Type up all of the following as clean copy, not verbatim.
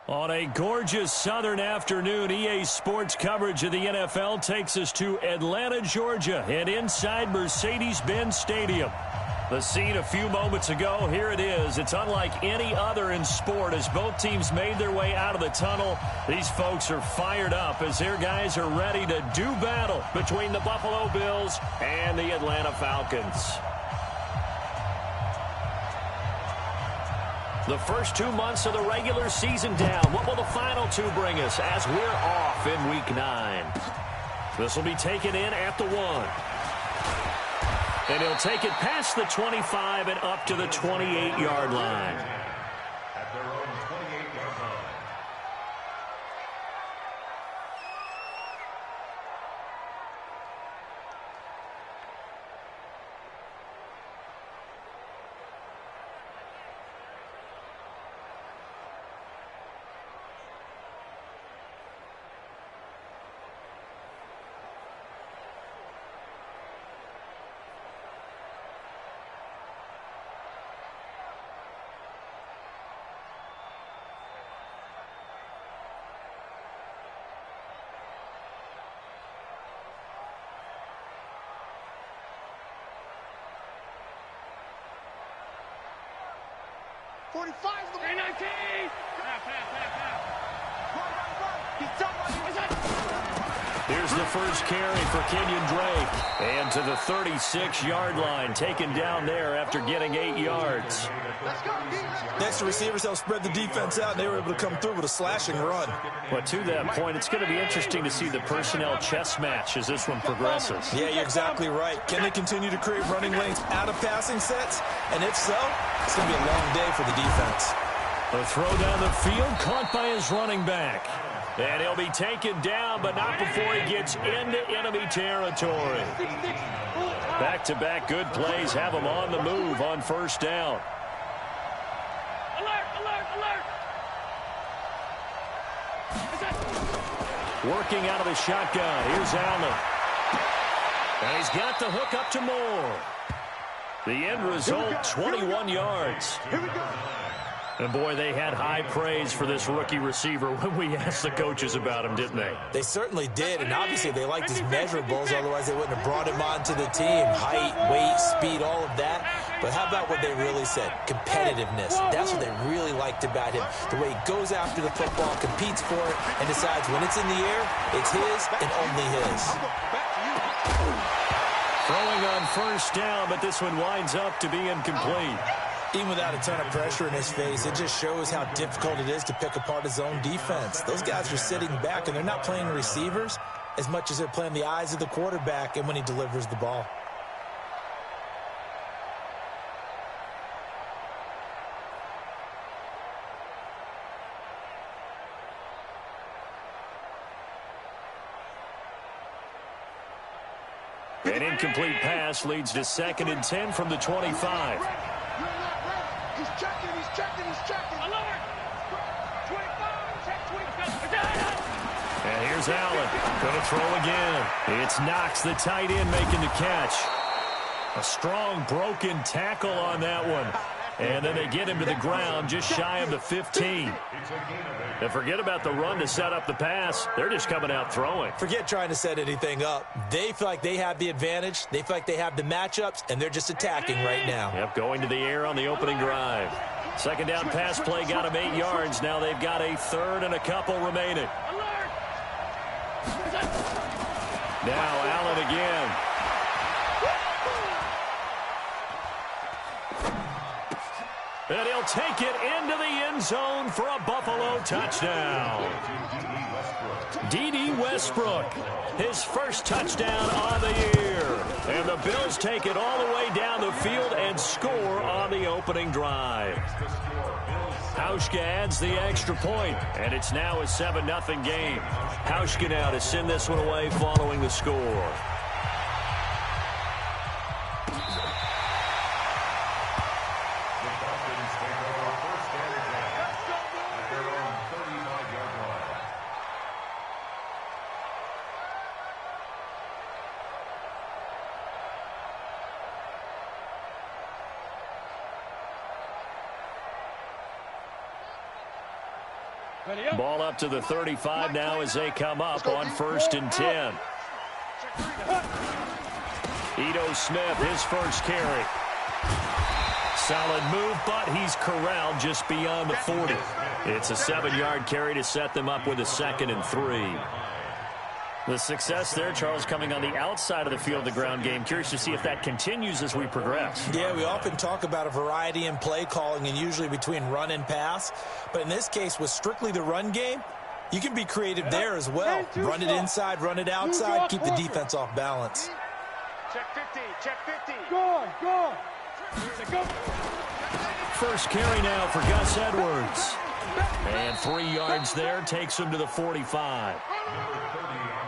On a gorgeous southern afternoon, EA Sports coverage of the NFL takes us to Atlanta, Georgia, and inside Mercedes-Benz Stadium. The scene a few moments ago, here it is. It's unlike any other in sport as both teams made their way out of the tunnel. These folks are fired up as their guys are ready to do battle between the Buffalo Bills and the Atlanta Falcons. The first 2 months of the regular season down. What will the final two bring us as we're off in Week 9? This will be taken in at the 1. And he'll take it past the 25 and up to the 28-yard line. At their own 28-yard line. Here's the first carry for Kenyon Drake. And to the 36-yard line, taken down there after getting 8 yards. Next, the receivers helped spread the defense out, and they were able to come through with a slashing run. But to that point, it's going to be interesting to see the personnel chess match as this one progresses. Yeah, you're exactly right. Can they continue to create running lanes out of passing sets? And if so, it's going to be a long day for the defense. A throw down the field, caught by his running back. And he'll be taken down, but not before he gets into enemy territory. Back-to-back good plays have him on the move on first down. Alert, alert, alert! Working out of the shotgun. Here's Allen. And he's got the hook up to Moore. The end result, 21 yards. Here we go. And, boy, they had high praise for this rookie receiver when we asked the coaches about him, didn't they? They certainly did, and obviously they liked his measurables, otherwise they wouldn't have brought him onto the team. Height, weight, speed, all of that. But how about what they really said? Competitiveness. That's what they really liked about him. The way he goes after the football, competes for it, and decides when it's in the air, it's his and only his. Throwing on first down, but this one winds up to be incomplete. Even without a ton of pressure in his face, it just shows how difficult it is to pick apart his own defense. Those guys are sitting back, and they're not playing receivers as much as they're playing the eyes of the quarterback and when he delivers the ball. An incomplete pass leads to 2nd and 10 from the 25. He's checking, he's checking, he's checking. Alert! 25, check 25. And here's Allen. Going to throw again. It's Knox, the tight end, making the catch. A strong broken tackle on that one. And then they get him to the ground just shy of the 15. And forget about the run to set up the pass. They're just coming out throwing. Forget trying to set anything up. They feel like they have the advantage. They feel like they have the matchups, and they're just attacking right now. Yep, going to the air on the opening drive. Second down pass play got them 8 yards. Now they've got a third and a couple remaining. Now Allen again. And he'll take it into the end zone for a Buffalo touchdown. D.D. Westbrook, his first touchdown on the year. And the Bills take it all the way down the field and score on the opening drive. Hauschka adds the extra point, and it's now a 7-0 game. Hauschka now to send this one away following the score. Ball up to the 35 now as they come up on 1st and 10. Ito Smith, his first carry. Solid move, but he's corralled just beyond the 40. It's a 7-yard carry to set them up with a 2nd and 3. The success there, Charles, coming on the outside of the field, the ground game. Curious to see if that continues as we progress. Yeah, we often talk about a variety in play calling and usually between run and pass. But in this case, with strictly the run game, you can be creative there as well. Run it inside, run it outside, keep the defense off balance. Check 50, check 50. Go. First carry now for Gus Edwards. And 3 yards there takes him to the 45.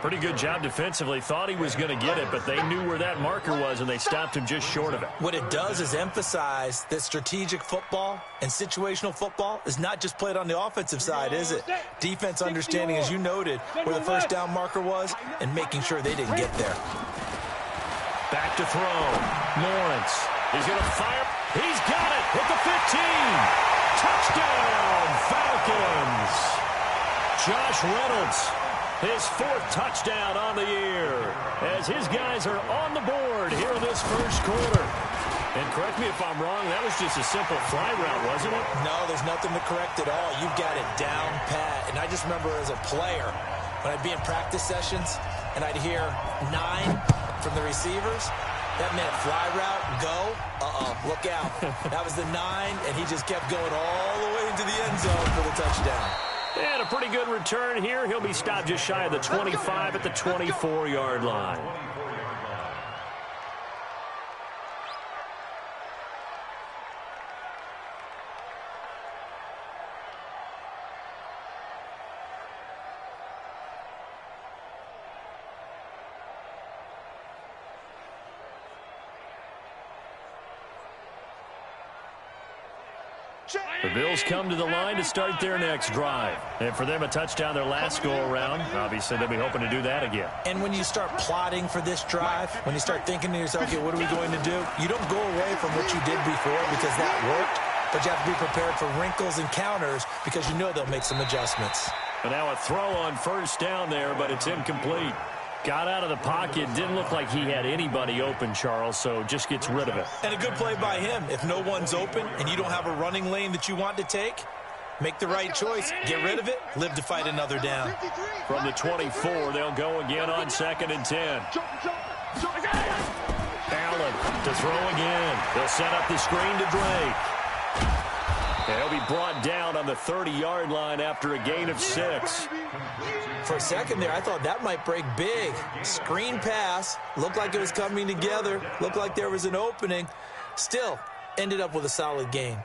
Pretty good job defensively. Thought he was going to get it, but they knew where that marker was, and they stopped him just short of it. What it does is emphasize that strategic football and situational football is not just played on the offensive side, is it? Defense understanding, as you noted, where the first down marker was and making sure they didn't get there. Back to throw. Lawrence. He's going to fire. He's got it at the 15. Touchdown, Falcons. Josh Reynolds, his 4th touchdown on the year, as his guys are on the board here in this first quarter. And correct me if I'm wrong, that was just a simple fly route, wasn't it? No, there's nothing to correct at all. You've got it down pat. And I just remember as a player, when I'd be in practice sessions and I'd hear 9 from the receivers, that meant fly route, go, look out. That was the 9, and he just kept going all the way into the end zone for the touchdown. And a pretty good return here. He'll be stopped just shy of the 25 at the 24-yard line. The Bills come to the line to start their next drive. And for them, a touchdown their last go-around. Obviously, they'll be hoping to do that again. And when you start plotting for this drive, when you start thinking to yourself, okay, what are we going to do? You don't go away from what you did before because that worked, but you have to be prepared for wrinkles and counters because you know they'll make some adjustments. And now a throw on first down there, but it's incomplete. Got out of the pocket. Didn't look like he had anybody open, Charles, so just gets rid of it. And a good play by him. If no one's open and you don't have a running lane that you want to take, make the right choice. Get rid of it. Live to fight another down. From the 24, they'll go again on 2nd and 10. Allen to throw again. They'll set up the screen to Drake. And he'll be brought down on the 30-yard line after a gain of 6. For a second there, I thought that might break big. Screen pass. Looked like it was coming together. Looked like there was an opening. Still, ended up with a solid gain.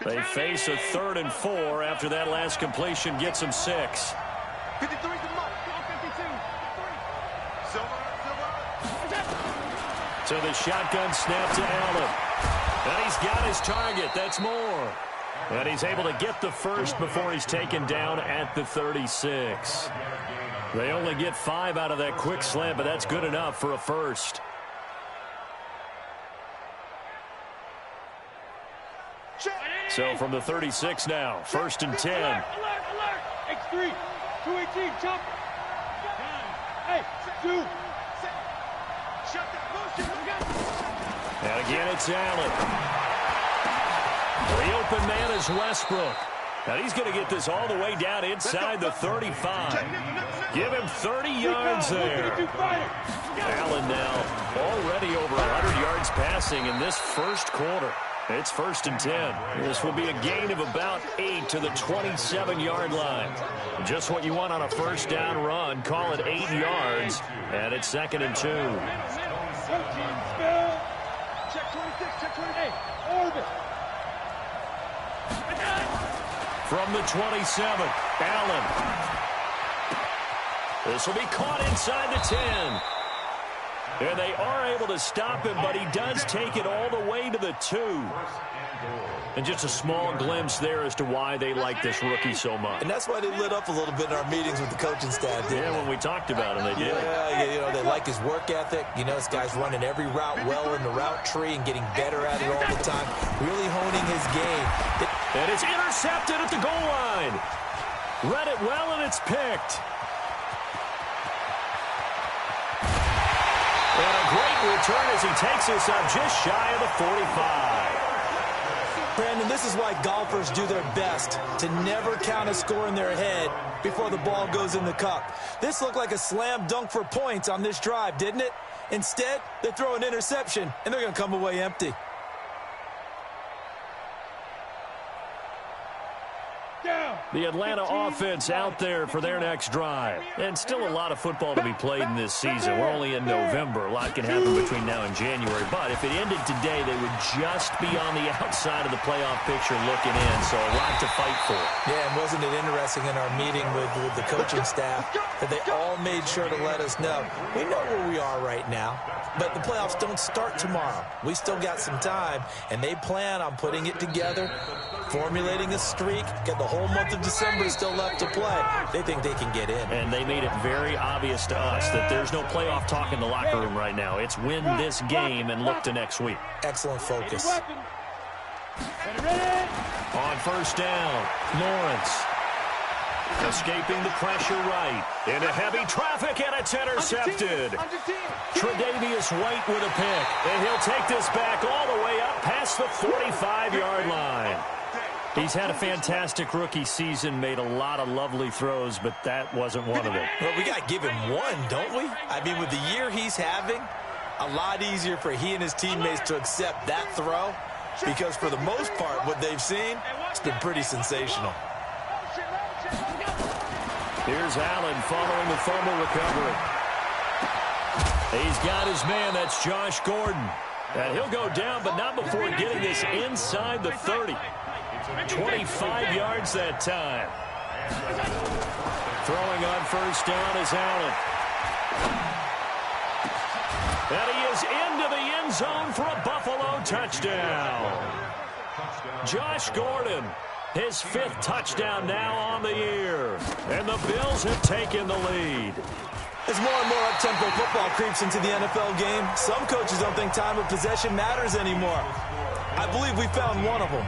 They face a 3rd and 4 after that last completion gets them 6. 53 to Mike. 52. So the shotgun snap to Allen. And he's got his target. That's more. And he's able to get the first before he's taken down at the 36. They only get 5 out of that quick slant, but that's good enough for a first. So from the 36 now, 1st and 10. Alert. X3. 218. Jump. Hey, 2. And again, it's Allen. The open man is Westbrook. Now he's going to get this all the way down inside the 35. Give him 30 yards there. Allen now already over 100 yards passing in this first quarter. It's 1st and 10. This will be a gain of about 8 to the 27-yard line. Just what you want on a first down run. Call it 8 yards, and it's 2nd and 2. Check 26, check 28. Orbit. From the 27, Allen. This will be caught inside the 10. And they are able to stop him, but he does take it all the way to the 2. And just a small glimpse there as to why they like this rookie so much. And that's why they lit up a little bit in our meetings with the coaching staff, didn't they? When we talked about him, they did. Yeah, you know, they like his work ethic. You know, this guy's running every route well in the route tree and getting better at it all the time, really honing his game. And it's intercepted at the goal line. Read it well, and it's picked. And a great return as he takes us up just shy of the 45. Brandon, this is why golfers do their best to never count a score in their head before the ball goes in the cup. This looked like a slam dunk for points on this drive, didn't it? Instead, they throw an interception, and they're going to come away empty. The Atlanta offense out there for their next drive. And still a lot of football to be played in this season. We're only in November. A lot can happen between now and January. But if it ended today, they would just be on the outside of the playoff picture looking in. So a lot to fight for. Yeah, and wasn't it interesting in our meeting with the coaching staff that they all made sure to let us know, we know where we are right now, but the playoffs don't start tomorrow. We still got some time, and they plan on putting it together, formulating a streak, get the whole month of December still left to play. They think they can get in. And they made it very obvious to us that there's no playoff talk in the locker room right now. It's win this game and look to next week. Excellent focus. On first down, Lawrence. Escaping the pressure right. Into heavy traffic, and it's intercepted. Tre'Davious White with a pick. And he'll take this back all the way up past the 45-yard line. He's had a fantastic rookie season, made a lot of lovely throws, but that wasn't one of them. Well, we got to give him one, don't we? I mean, with the year he's having, a lot easier for he and his teammates to accept that throw, because for the most part, what they've seen, it's been pretty sensational. Here's Allen following the fumble recovery. He's got his man, that's Josh Gordon. And he'll go down, but not before getting this inside the 30. 25 yards that time. Throwing on first down is Allen. And he is into the end zone for a Buffalo touchdown. Josh Gordon, his 5th touchdown now on the year. And the Bills have taken the lead. As more and more up-tempo football creeps into the NFL game, some coaches don't think time of possession matters anymore. I believe we found one of them.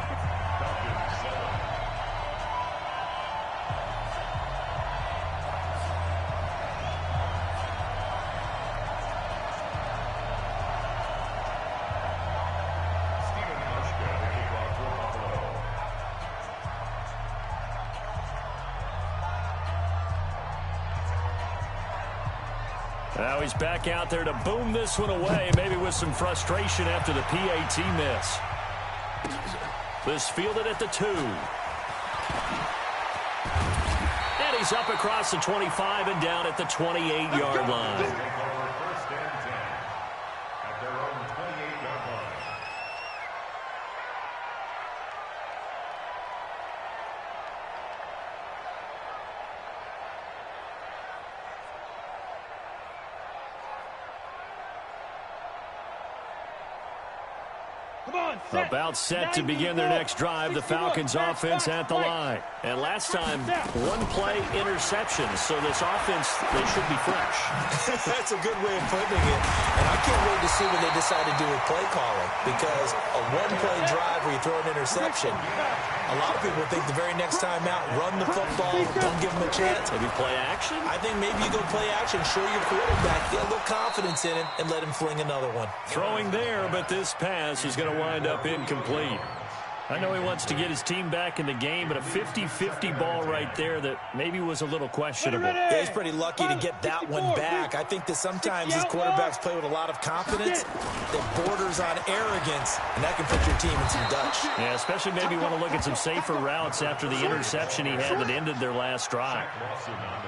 Now he's back out there to boom this one away, maybe with some frustration after the PAT miss. This fielded at the 2. And he's up across the 25 and down at the 28-yard line. About set to begin their next drive. The Falcons offense at the line. And last time, one-play interception. So this offense, they should be fresh. That's a good way of putting it. And I can't wait to see what they decide to do with play calling. Because a one-play drive where you throw an interception, a lot of people think the very next time out, run the football, don't give them a chance. Maybe play action? I think maybe you go play action, show your quarterback, get a little confidence in it, and let him fling another one. Throwing there, but this pass is going to wind up incomplete. I know he wants to get his team back in the game, but a 50-50 ball right there that maybe was a little questionable. Yeah, he's pretty lucky to get that one back. I think that sometimes these quarterbacks play with a lot of confidence that borders on arrogance, and that can put your team in some Dutch. Yeah, especially maybe want to look at some safer routes after the interception he had that ended their last drive.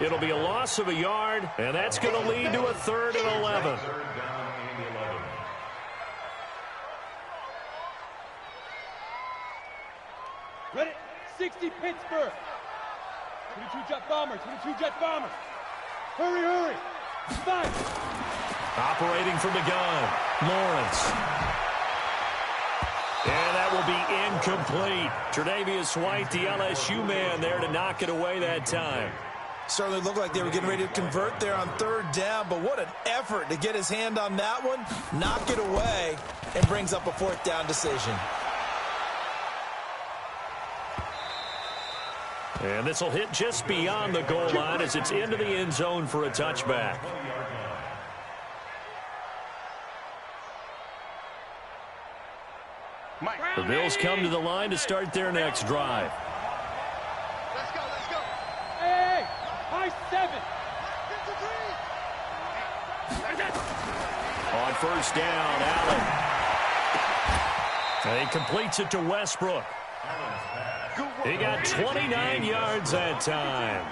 It'll be a loss of a yard, and that's going to lead to a 3rd and 11. Ready? 60 Pittsburgh. 22 Jet Bombers. 22 Jet Bombers. Hurry, hurry. 5. Operating from the gun, Lawrence. And that will be incomplete. Tre'Davious White, the LSU man there to knock it away that time. Certainly looked like they were getting ready to convert there on third down, but what an effort to get his hand on that one, knock it away, and brings up a fourth down decision. And this will hit just beyond the goal line as it's into the end zone for a touchback. The Bills come to the line to start their next drive. Let's go, let's go. Hey, high 7. On first down, Allen. And he completes it to Westbrook. He got 29 yards that time.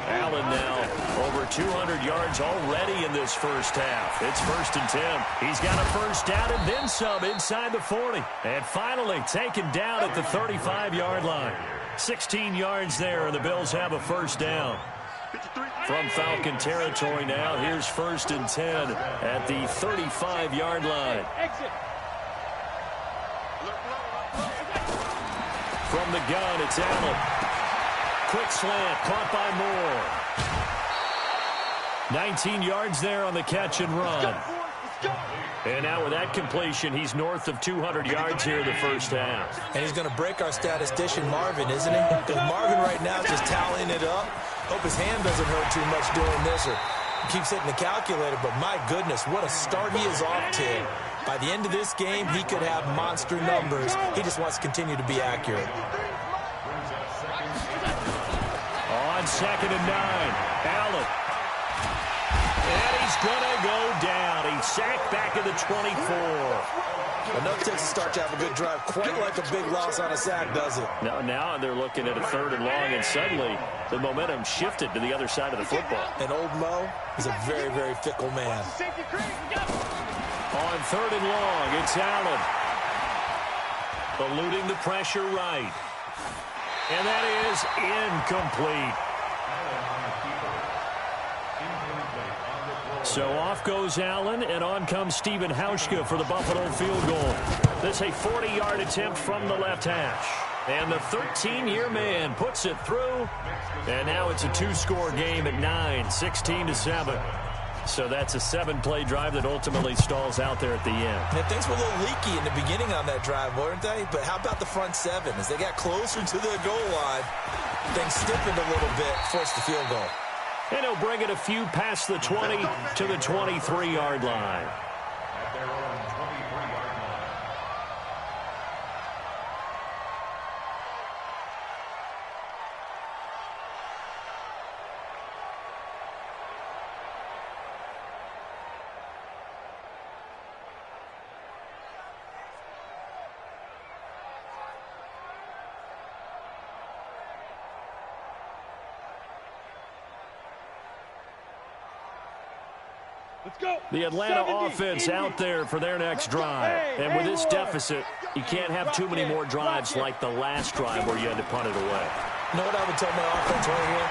Allen now over 200 yards already in this first half. It's 1st and 10. He's got a first down and then some inside the 40. And finally taken down at the 35-yard line. 16 yards there, and the Bills have a first down. From Falcon territory now, here's 1st and 10 at the 35-yard line. Exit. From the gun, it's Allen. Quick slant, caught by Moore. 19 yards there on the catch and run. And now with that completion, he's north of 200 yards here in the first half. And he's going to break our statistician Marvin, isn't he? Because Marvin right now is just tallying it up. Hope his hand doesn't hurt too much doing this, or keeps hitting the calculator. But my goodness, what a start he is off to. By the end of this game, he could have monster numbers. He just wants to continue to be accurate. On 2nd and 9, Allen. And he's going to go down. He's sacked back at the 24. Enough takes a start to have a good drive. Quite like a big loss on a sack, does it? Now they're looking at a 3rd and long, and suddenly the momentum shifted to the other side of the football. And old Mo is a very, very fickle man. On 3rd and long, it's Allen. Eluding the pressure right. And that is incomplete. So off goes Allen, and on comes Stephen Hauschka for the Buffalo field goal. That's a 40-yard attempt from the left hash. And the 13-year man puts it through. And now it's a 2-score game at 9, 16-7. So that's a 7-play drive that ultimately stalls out there at the end. And things were a little leaky in the beginning on that drive, weren't they? But how about the front 7? As they got closer to the goal line, things stiffened a little bit, forced the field goal. And he'll bring it a few past the 20 to the 23-yard line. At their own 23-yard line. Let's go. The Atlanta 70, offense 80. out there for their next drive. And with this deficit, you can't have too many more drives like the last drive where you had to punt it away. You know what I would tell my offense right here?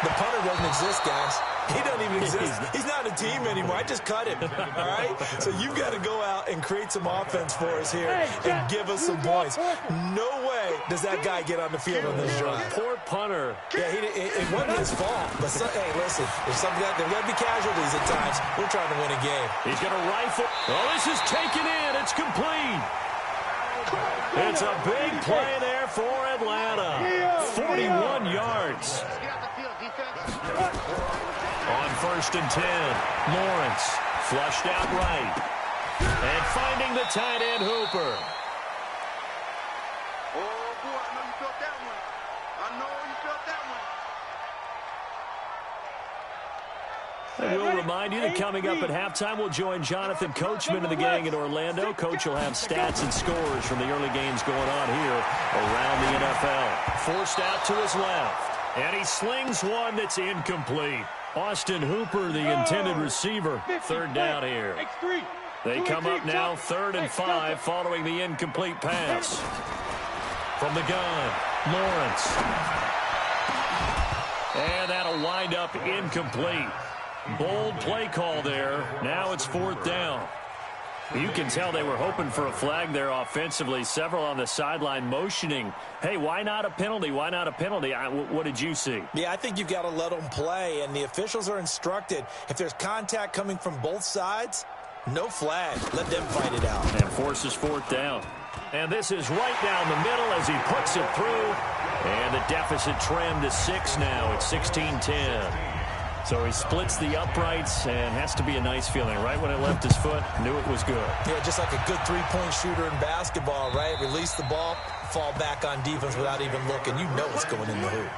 The punter doesn't exist, guys. He doesn't even exist. He's not a team anymore. I just cut him, all right? So you've got to go out and create some offense for us here and give us some points. No way does that guy get on the field on this drive. Poor punter. Yeah, it wasn't his fault. But, hey, listen, there's got to be casualties at times. We're trying to win a game. He's going to rifle. Oh, this is taken in. It's complete. It's a big play there for Atlanta. 41 yards. On 1st and 10, Lawrence flushed out right. And finding the tight end Hooper. Oh, boy, I know you felt that one. I know you felt that one. And we'll remind you that coming up at halftime, we'll join Jonathan Coachman and the gang in Orlando. Coach will have stats and scores from the early games going on here around the NFL. Forced out to his left. And he slings one that's incomplete. Austin Hooper, the intended receiver. 3rd down here. They come up now 3rd and 5 following the incomplete pass. From the gun, Lawrence. And that'll wind up incomplete. Bold play call there. Now it's 4th down. You can tell they were hoping for a flag there offensively. Several on the sideline motioning, hey, why not a penalty? Why not a penalty? What did you see? Yeah, I think you've got to let them play, and the officials are instructed. If there's contact coming from both sides, no flag. Let them fight it out. And forces 4th down. And this is right down the middle as he puts it through. And the deficit trimmed to 6 now. It's 16-10. So he splits the uprights and has to be a nice feeling. Right when it left his foot, knew it was good. Yeah, just like a good three-point shooter in basketball, right? Release the ball, fall back on defense without even looking. You know it's going in the hoop.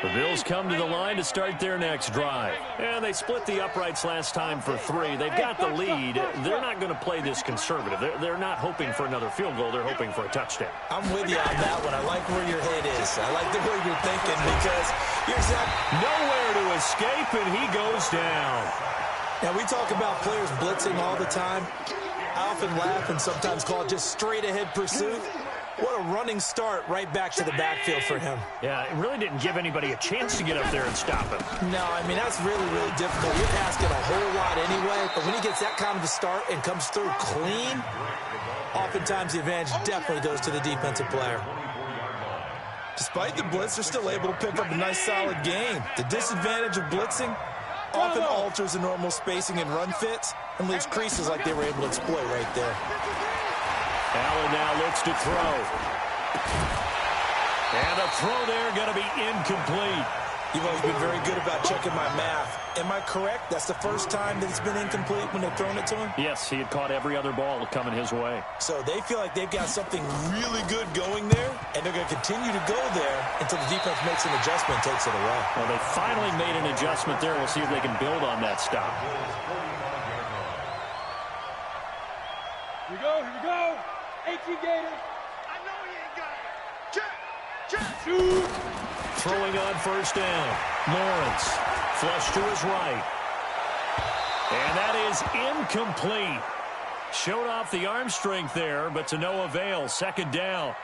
The Bills come to the line to start their next drive. And they split the uprights last time for 3. They've got the lead. They're not going to play this conservative. They're not hoping for another field goal. They're hoping for a touchdown. I'm with you on that one. I like where your head is. I like the way you're thinking because you're exactly nowhere to escape, and he goes down. Now, we talk about players blitzing all the time. I often laugh and sometimes call it just straight-ahead pursuit. What a running start right back to the backfield for him. Yeah, it really didn't give anybody a chance to get up there and stop him. No, I mean, that's really, really difficult. You're asking a whole lot anyway, but when he gets that kind of a start and comes through clean, oftentimes the advantage definitely goes to the defensive player. Despite the blitz, they're still able to pick up a nice, solid gain. The disadvantage of blitzing often alters the normal spacing and run fits and leaves creases like they were able to exploit right there. Allen now looks to throw. And a throw there going to be incomplete. You've always been very good about checking my math. Am I correct? That's the first time that it's been incomplete when they've thrown it to him? Yes, he had caught every other ball coming his way. So they feel like they've got something really good going there, and they're going to continue to go there until the defense makes an adjustment and takes it away. Well, they finally made an adjustment there. We'll see if they can build on that stop. Here we go, here we go. 18 Gators. I know he ain't got it. Check. Shoot. Throwing on 1st down. Lawrence. Flush to his right. And that is incomplete. Showed off the arm strength there, but to no avail. 2nd down.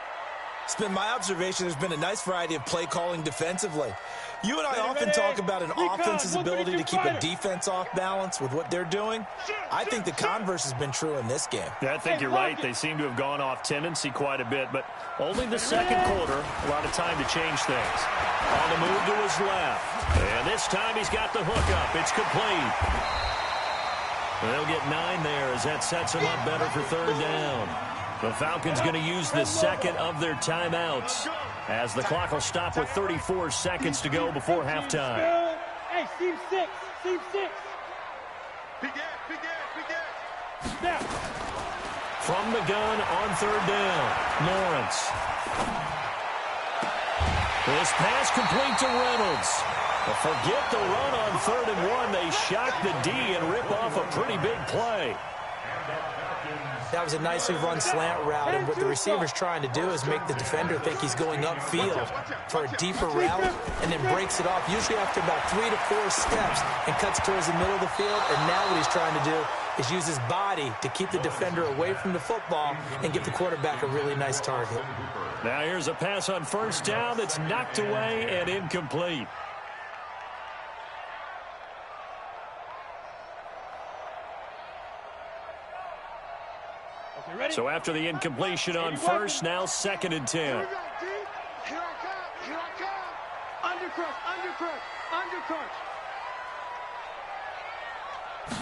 It's been my observation there's been a nice variety of play calling defensively. You and I often talk about an offense's ability to keep a defense off balance with what they're doing. I think the converse has been true in this game. Yeah, I think you're right. They seem to have gone off tendency quite a bit, but only the 2nd quarter. A lot of time to change things. On the move to his left. And this time he's got the hook up. It's complete. They'll get 9 there as that sets him up better for 3rd down. The Falcons going to use the 2nd of their timeouts as the clock will stop with 34 seconds to go before halftime. Hey, seam 6. Seam 6. Big Snap. From the gun on 3rd down, Lawrence. This pass complete to Reynolds. Forget the run on 3rd and 1. They shock the D and rip off a pretty big play. That was a nicely run slant route, and what the receiver's trying to do is make the defender think he's going upfield for a deeper route and then breaks it off, usually after about 3 to 4 steps, and cuts towards the middle of the field. And now what he's trying to do is use his body to keep the defender away from the football and give the quarterback a really nice target. Now here's a pass on 1st down that's knocked away and incomplete. So after the incompletion on 1st, now 2nd and 10. Here I come. Undercut.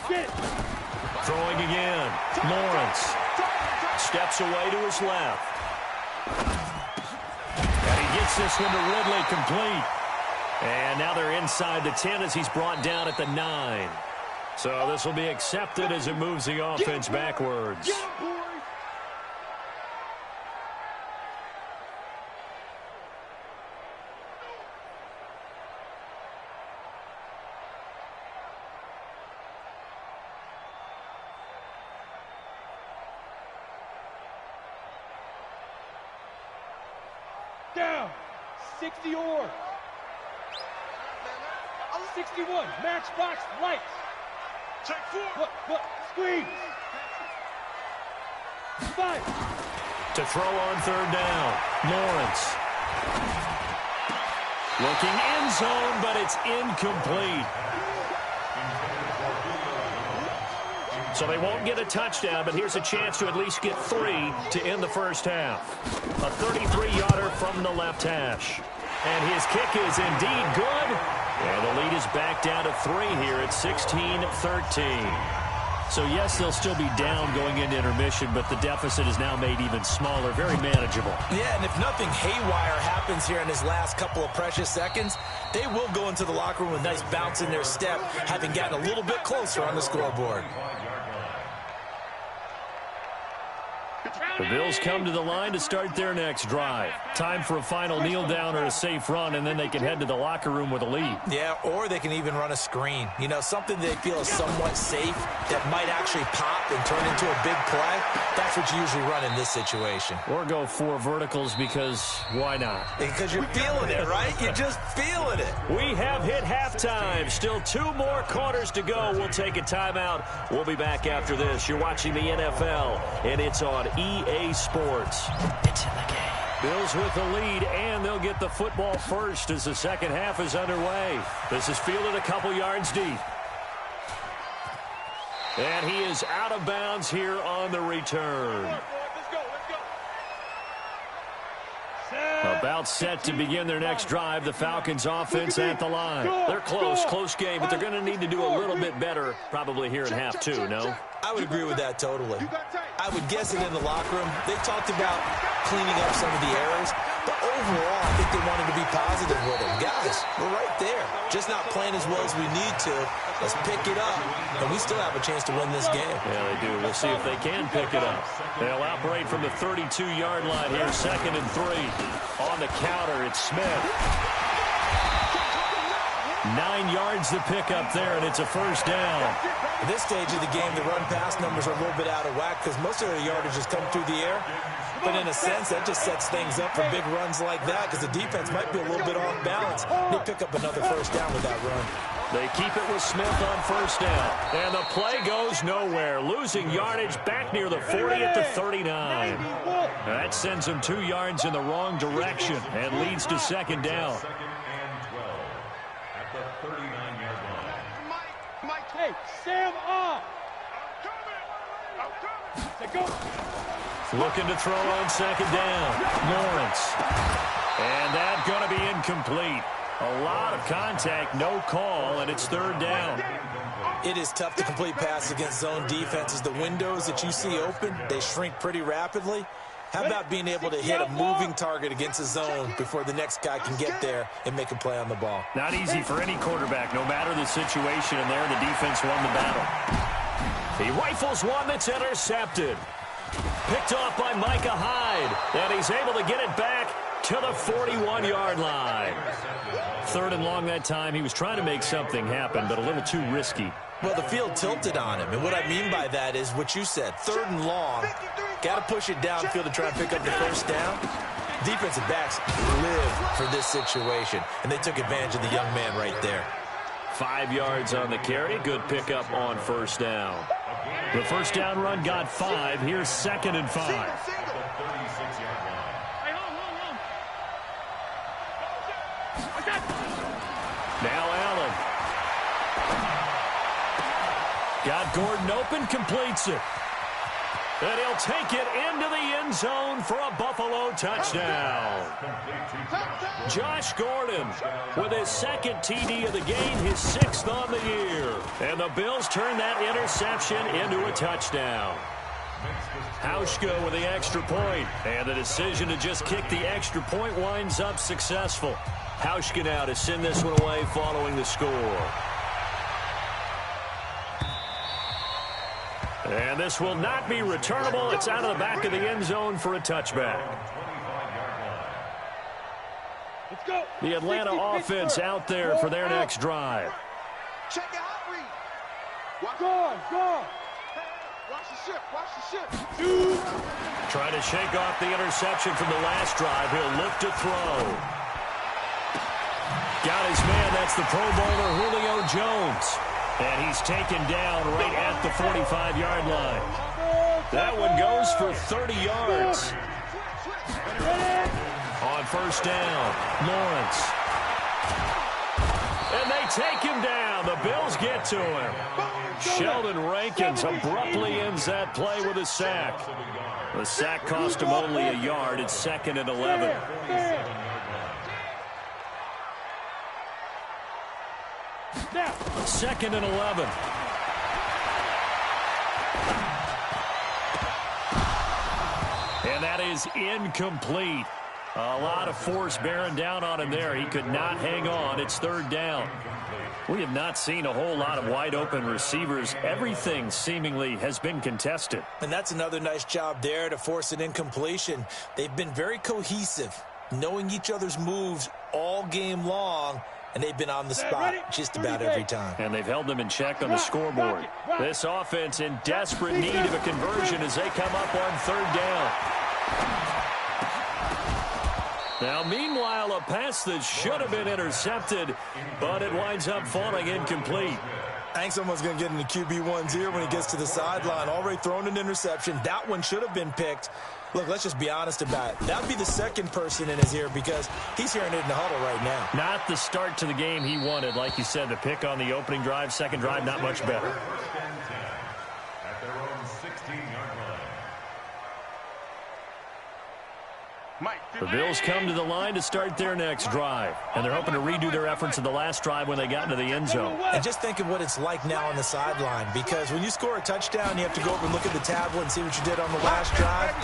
Get. Throwing again. Lawrence steps away to his left. And he gets this one to Ridley complete. And now they're inside the 10 as he's brought down at the 9. So this will be accepted as it moves the offense backwards. Down. 60 or. 61. Matchbox lights. Check 4. Look. Screen. 5. To throw on 3rd down. Lawrence. Looking end zone, but it's incomplete. So they won't get a touchdown, but here's a chance to at least get 3 to end the first half. A 33-yarder from the left hash. And his kick is indeed good. And the lead is back down to 3 here at 16-13. So, yes, they'll still be down going into intermission, but the deficit is now made even smaller, very manageable. Yeah, and if nothing haywire happens here in his last couple of precious seconds, they will go into the locker room with a nice bounce in their step, having gotten a little bit closer on the scoreboard. The Bills come to the line to start their next drive. Time for a final kneel down or a safe run, and then they can head to the locker room with a lead. Yeah, or they can even run a screen. You know, something they feel is somewhat safe that might actually pop and turn into a big play. That's what you usually run in this situation. Or go 4 verticals because why not? Because you're feeling it, right? You're just feeling it. We have hit halftime. Still 2 more quarters to go. We'll take a timeout. We'll be back after this. You're watching the NFL, and it's on EA Sports. It's in the game. Bills with the lead, and they'll get the football first as the second half is underway. This is fielded a couple yards deep. And he is out of bounds here on the return. About set to begin their next drive. The Falcons offense at the line. They're close game, but they're going to need to do a little bit better probably here in half 2, no? I would agree with that totally. I would guess it in the locker room. They talked about cleaning up some of the errors, but overall, I think they wanted to be positive with them. Guys, we're right there. Just not playing as well as we need to. Let's pick it up, and we still have a chance to win this game. Yeah, they do. We'll see if they can pick it up. They'll operate from the 32-yard line here, 2nd and 3. On the counter, it's Smith. 9 yards to pick up there, and it's a first down. At this stage of the game, the run-pass numbers are a little bit out of whack because most of their yardage has come through the air. But in a sense, that just sets things up for big runs like that because the defense might be a little bit off balance. They pick up another first down with that run. They keep it with Smith on first down. And the play goes nowhere. Losing yardage back near the 40 at the 39. That sends them 2 yards in the wrong direction and leads to second down. At the 39-yard line. Hey, Sam up. Looking to throw on second down. Lawrence. And that's going to be incomplete. A lot of contact, no call, and it's 3rd down. It is tough to complete passes against zone defenses. The windows that you see open, they shrink pretty rapidly. How about being able to hit a moving target against a zone before the next guy can get there and make a play on the ball? Not easy for any quarterback, no matter the situation, and there the defense won the battle. He rifles one that's intercepted. Picked off by Micah Hyde, and he's able to get it back to the 41-yard line. 3rd and long that time. He was trying to make something happen, but a little too risky. Well, the field tilted on him, and what I mean by that is what you said, 3rd and long. Got to push it downfield to try and pick up the first down. Defensive backs live for this situation, and they took advantage of the young man right there. 5 yards on the carry. Good pickup on first down. The first down run got 5. Here's 2nd and 5. Now Allen. Got Gordon open, completes it. And he'll take it into the end zone for a Buffalo touchdown. Josh Gordon with his 2nd TD of the game, his 6th on the year. And the Bills turn that interception into a touchdown. Hauschka with the extra point, and the decision to just kick the extra point winds up successful. Hauschka now to send this one away following the score. And this will not be returnable. It's out of the back of the end zone for a touchback. The Atlanta offense out there for their next drive. Check it out, Reed. Go. Watch the ship. Trying to shake off the interception from the last drive. He'll look to throw. Got his man. That's the Pro Bowler Julio Jones. And he's taken down right at the 45-yard line. That one goes for 30 yards. On first down, Lawrence. And they take him down. The Bills get to him. Sheldon Rankins abruptly ends that play with a sack. The sack cost him only a yard. It's 2nd and 11. Second and 11. And that is incomplete. A lot of force bearing down on him there. He could not hang on. It's 3rd down. We have not seen a whole lot of wide-open receivers. Everything seemingly has been contested. And that's another nice job there to force an incompletion. They've been very cohesive, knowing each other's moves all game long, and they've been on the spot just about every time. And they've held them in check on the scoreboard. This offense in desperate need of a conversion as they come up on 3rd down. Now, meanwhile, a pass that should have been intercepted, but it winds up falling incomplete. I think someone's going to get into QB1's ear when he gets to the sideline. Already thrown an interception. That one should have been picked. Look, let's just be honest about it. That would be the second person in his ear because he's hearing it in the huddle right now. Not the start to the game he wanted. Like you said, the pick on the opening drive, second drive, not much better. At their own 16-yard line. The Bills come to the line to start their next drive, and they're hoping to redo their efforts in the last drive when they got into the end zone. And just think of what it's like now on the sideline, because when you score a touchdown, you have to go over and look at the tablet and see what you did on the last drive.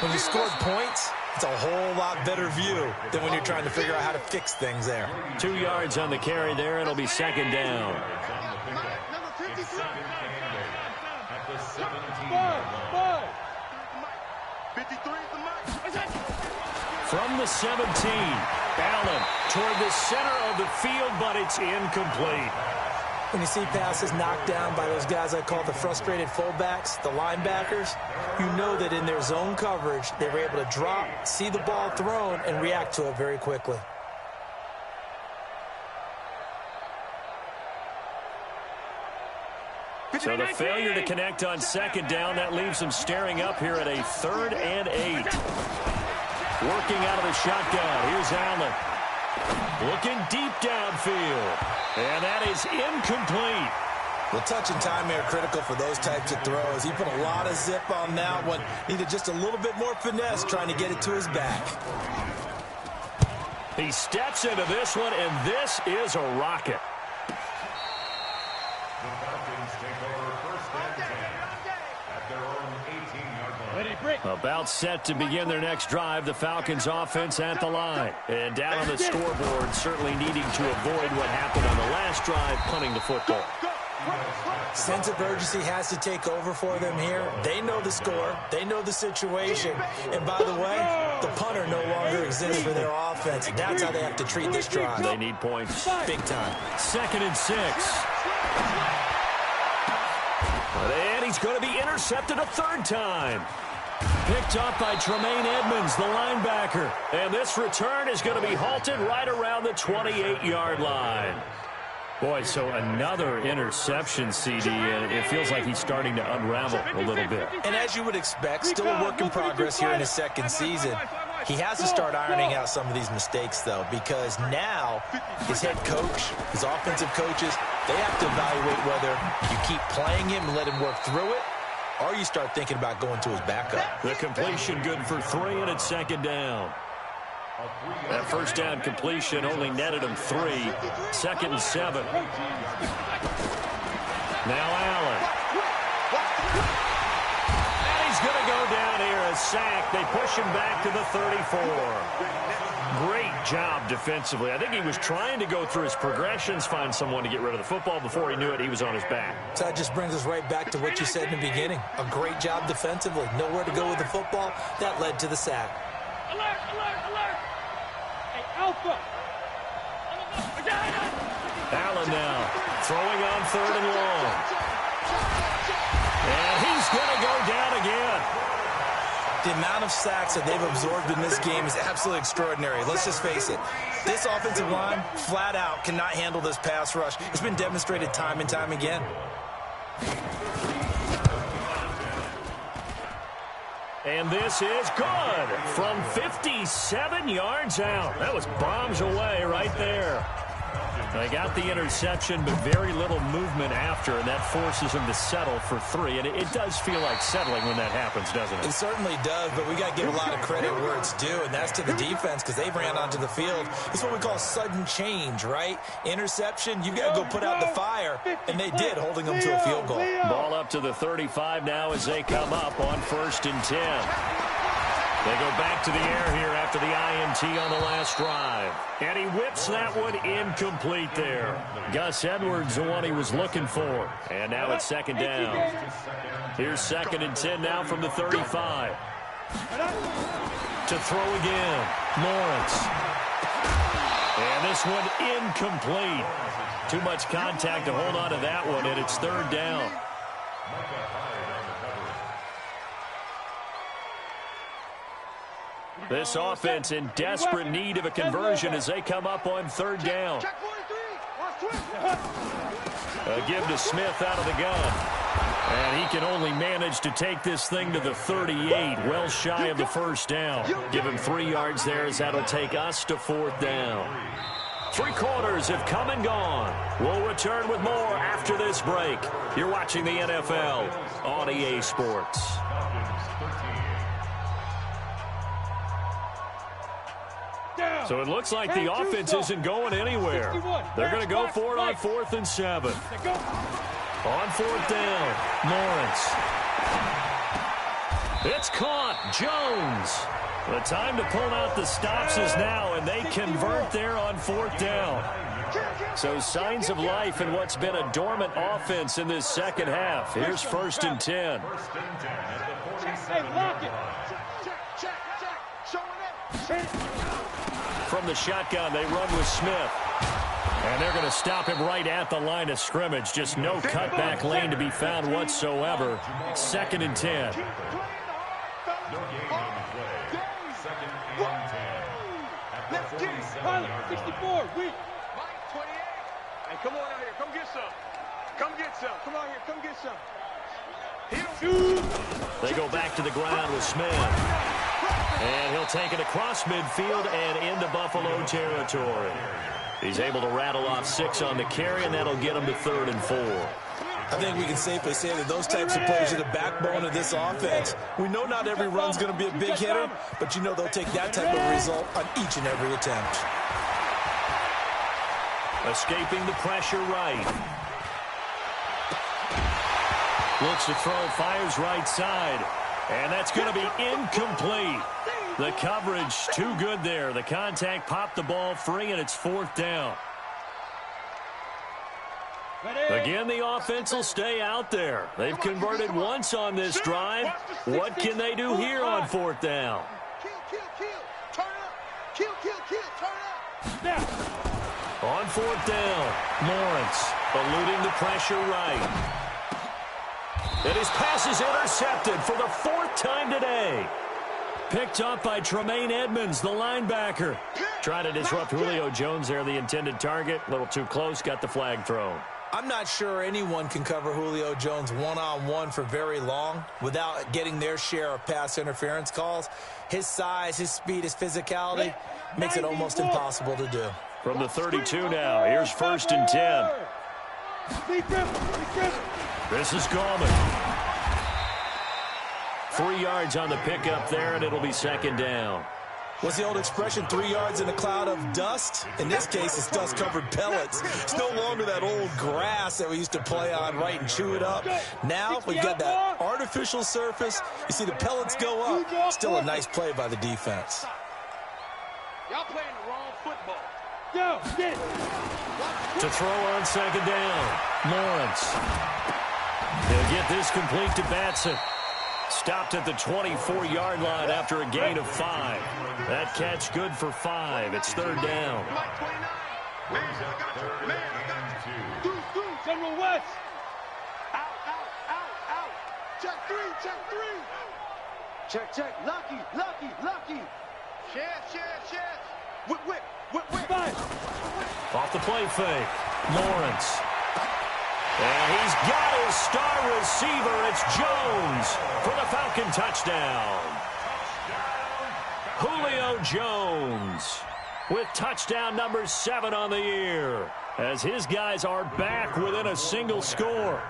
When you scored points, it's a whole lot better view than when you're trying to figure out how to fix things there. 2 yards on the carry there. It'll be 2nd down. It's 2nd and 8 at the 17-yard line. 53 is the max. From the 17, Allen toward the center of the field, but it's incomplete. When you see passes knocked down by those guys I call the frustrated fullbacks, the linebackers, you know that in their zone coverage, they were able to drop, see the ball thrown, and react to it very quickly. So the failure to connect on 2nd down, that leaves them staring up here at a 3rd and 8. Working out of the shotgun. Here's Allen. Looking deep downfield. And that is incomplete. Well, touch and time are critical for those types of throws. He put a lot of zip on that one. Needed just a little bit more finesse trying to get it to his back. He steps into this one, and this is a rocket. The Falcons take over 1st and 10 at their own 18-yard line. About set to begin their next drive. The Falcons offense at the line. And down on the scoreboard, certainly needing to avoid what happened on the last drive, punting the football. Sense of urgency has to take over for them here. They know the score. They know the situation. And by the way, the punter no longer exists for their offense. That's how they have to treat this drive. They need points. Big time. 2nd and 6. And he's going to be intercepted a 3rd time. Picked up by Tremaine Edmonds, the linebacker. And this return is going to be halted right around the 28-yard line. Boy, so another interception, CD, and it feels like he's starting to unravel a little bit. And as you would expect, still a work in progress here in his 2nd season. He has to start ironing out some of these mistakes, though, because now his head coach, his offensive coaches, they have to evaluate whether you keep playing him and let him work through it, or you start thinking about going to his backup. The completion good for 3, and it's 2nd down. That 1st down completion only netted him 3. 2nd and 7. Now Allen. And he's going to go down here, a sack. They push him back to the 34. Great job defensively. I think he was trying to go through his progressions, find someone to get rid of the football. Before he knew it, he was on his back. So that just brings us right back to what you said in the beginning. A great job defensively. Nowhere to go with the football. That led to the sack. Alert, alert, alert! Hey, Alpha! Allen now throwing on 3rd and long. And he's going to go down again. The amount of sacks that they've absorbed in this game is absolutely extraordinary. Let's just face it. This offensive line, flat out, cannot handle this pass rush. It's been demonstrated time and time again. And this is good from 57 yards out. That was bombs away right there. They got the interception, but very little movement after, and that forces them to settle for 3. And it does feel like settling when that happens, doesn't it? It certainly does, but we got to give a lot of credit where it's due, and that's to the defense because they ran onto the field. It's what we call sudden change, right? Interception, you got to go put out the fire, and they did, holding them to a field goal. Ball up to the 35 now as they come up on 1st and 10. They go back to the air here after the INT on the last drive. And he whips that one incomplete there. Gus Edwards, the one he was looking for. And now it's 2nd down. Here's 2nd and 10 now from the 35. To throw again, Lawrence. And this one incomplete. Too much contact to hold on to that one, and it's 3rd down. This offense in desperate need of a conversion as they come up on 3rd down. A give to Smith out of the gun. And he can only manage to take this thing to the 38, well shy of the 1st down. Give him 3 yards there as that'll take us to 4th down. 3 quarters have come and gone. We'll return with more after this break. You're watching the NFL on EA Sports. So it looks like the offense isn't going anywhere. They're going to go for it on 4th and 7. On 4th down, Lawrence. It's caught. Jones. The time to pull out the stops is now, and they convert there on 4th down. So signs of life in what's been a dormant offense in this second half. Here's 1st and 10. Hey, lock it. From the shotgun, they run with Smith. And they're going to stop him right at the line of scrimmage. Just no cutback lane to be found whatsoever. 2nd and 10. Pilot, 64, weak. Hey, come on out here. Come get some. Come get some. Come out here. Come get some. They go back to the ground with Smith. And he'll take it across midfield and into Buffalo territory. He's able to rattle off 6 on the carry, and that'll get him to 3rd and 4. I think we can safely say that those types of plays are the backbone of this offense. We know not every run's going to be a big hitter, but you know they'll take that type of result on each and every attempt. Escaping the pressure right. Looks to throw, fires right side. And that's going to be incomplete. The coverage too good there. The contact popped the ball free, and it's 4th down. Again, the offense will stay out there. They've converted once on this drive. What can they do here on 4th down? Turn up. Kill, turn up. On 4th down, Lawrence eluding the pressure right. And his pass is intercepted for the 4th time today. Picked up by Tremaine Edmonds, the linebacker. Trying to disrupt Julio Jones there, the intended target. A little too close, got the flag thrown. I'm not sure anyone can cover Julio Jones one-on-one for very long without getting their share of pass interference calls. His size, his speed, his physicality makes it almost impossible to do. From the 32 now, here's 1st and 10. This is Gallman. 3 yards on the pickup there, and it'll be 2nd down. What's the old expression, 3 yards in a cloud of dust? In this case, it's dust-covered pellets. It's no longer that old grass that we used to play on, right, and chew it up. Now we've got that artificial surface. You see the pellets go up. Still a nice play by the defense. Y'all playing the wrong football. Yo, get it. To throw on 2nd down, Lawrence. He'll get this complete to Batson. Stopped at the 24-yard line after a gain of 5. That catch good for 5. It's 3rd down. General West. Out. Check 3. Check. Lucky. Chef. Whip. Off the play fake, Lawrence. And he's got his star receiver. It's Jones for the Falcon touchdown. Julio Jones. with touchdown number 7 on the year, as his guys are back within a single score.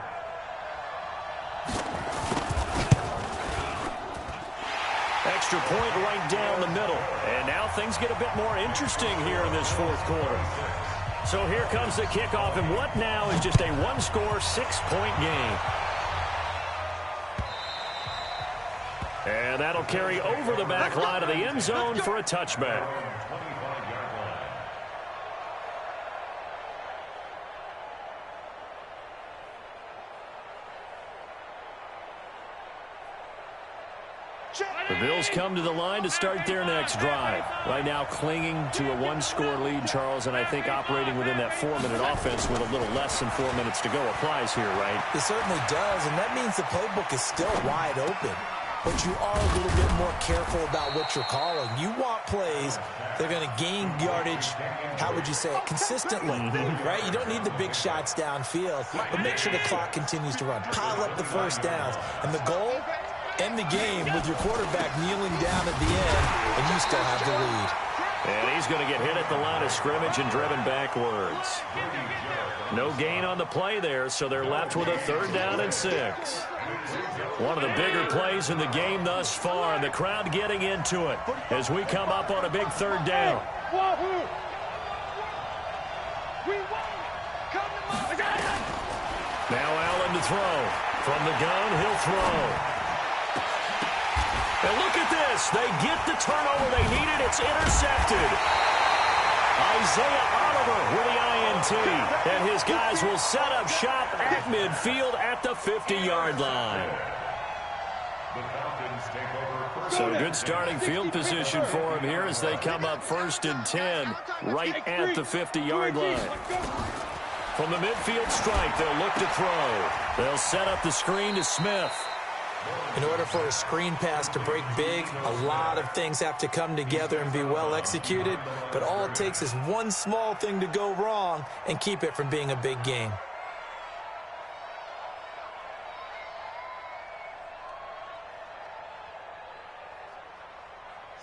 Extra point right down the middle. And now things get a bit more interesting here in this fourth quarter. So here comes the kickoff, and what now is just a one-score, 6-point game. And that'll carry over the back line of the end zone for a touchback. The Bills come to the line to start their next drive. Right now clinging to a one-score lead, Charles, and I think operating within that 4-minute offense with a little less than 4 minutes to go applies here, right? It certainly does, and that means the playbook is still wide open. But you are a little bit more careful about what you're calling. You want plays that are going to gain yardage, how would you say it, consistently, right? You don't need the big shots downfield, but make sure the clock continues to run. Pile up the first downs. And the goal? End the game with your quarterback kneeling down at the end, and you still have the lead. And he's going to get hit at the line of scrimmage and driven backwards. No gain on the play there, so they're left with a 3rd down and 6. One of the bigger plays in the game thus far, and the crowd getting into it as we come up on a big 3rd down. Now Allen to throw. From the gun, he'll throw. And look at this. They get the turnover they needed. It's intercepted. Isaiah Oliver with the INT. And his guys will set up shop at midfield at the 50-yard line. So good starting field position for him here as they come up 1st and 10 right at the 50-yard line. From the midfield strike, they'll look to throw. They'll set up the screen to Smith. In order for a screen pass to break big, a lot of things have to come together and be well executed, but all it takes is one small thing to go wrong and keep it from being a big game.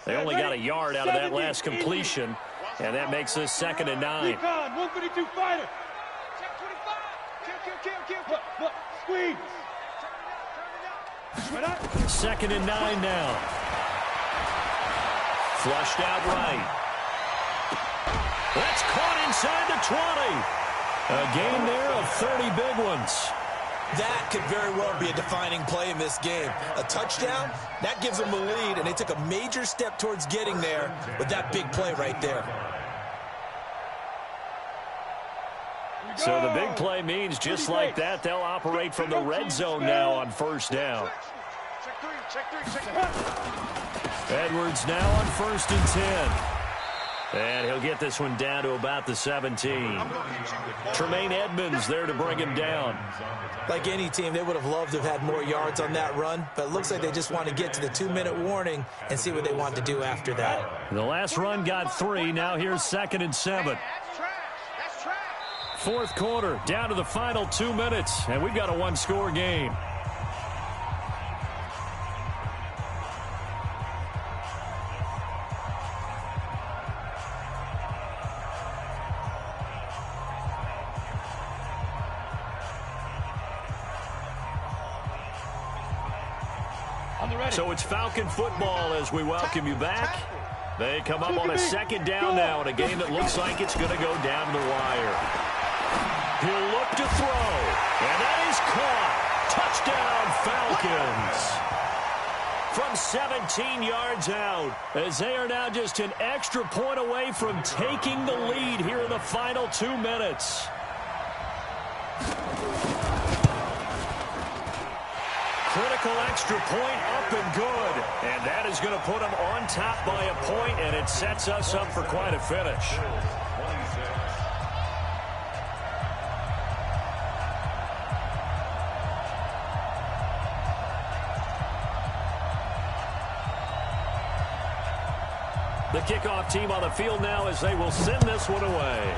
They only got a yard out of that last completion, and that this 2nd and 9. 152 fighter. Look, squeeze. 2nd and 9 now. Flushed out right. That's caught inside the 20. A gain there of 30 big ones. That could very well be a defining play in this game. A touchdown, that gives them the lead, and they took a major step towards getting there with that big play right there. So the big play means just like that, they'll operate from the red zone now on 1st down. Edwards now on 1st and 10. And he'll get this one down to about the 17. Tremaine Edmonds there to bring him down. Like any team, they would have loved to have had more yards on that run, but it looks like they just want to get to the 2-minute warning and see what they want to do after that. The last run got 3. Now here's 2nd and 7. 4th quarter, down to the final 2 minutes, and we've got a one-score game. So it's Falcon football as we welcome you back. They come up on a 2nd down now in a game that looks like it's going to go down the wire. He'll look to throw, and that is caught. Touchdown, Falcons. From 17 yards out, as they are now just an extra point away from taking the lead here in the final 2 minutes. Critical extra point up and good. And that is going to put them on top by a point, and it sets us up for quite a finish. The kickoff team on the field now as they will send this one away.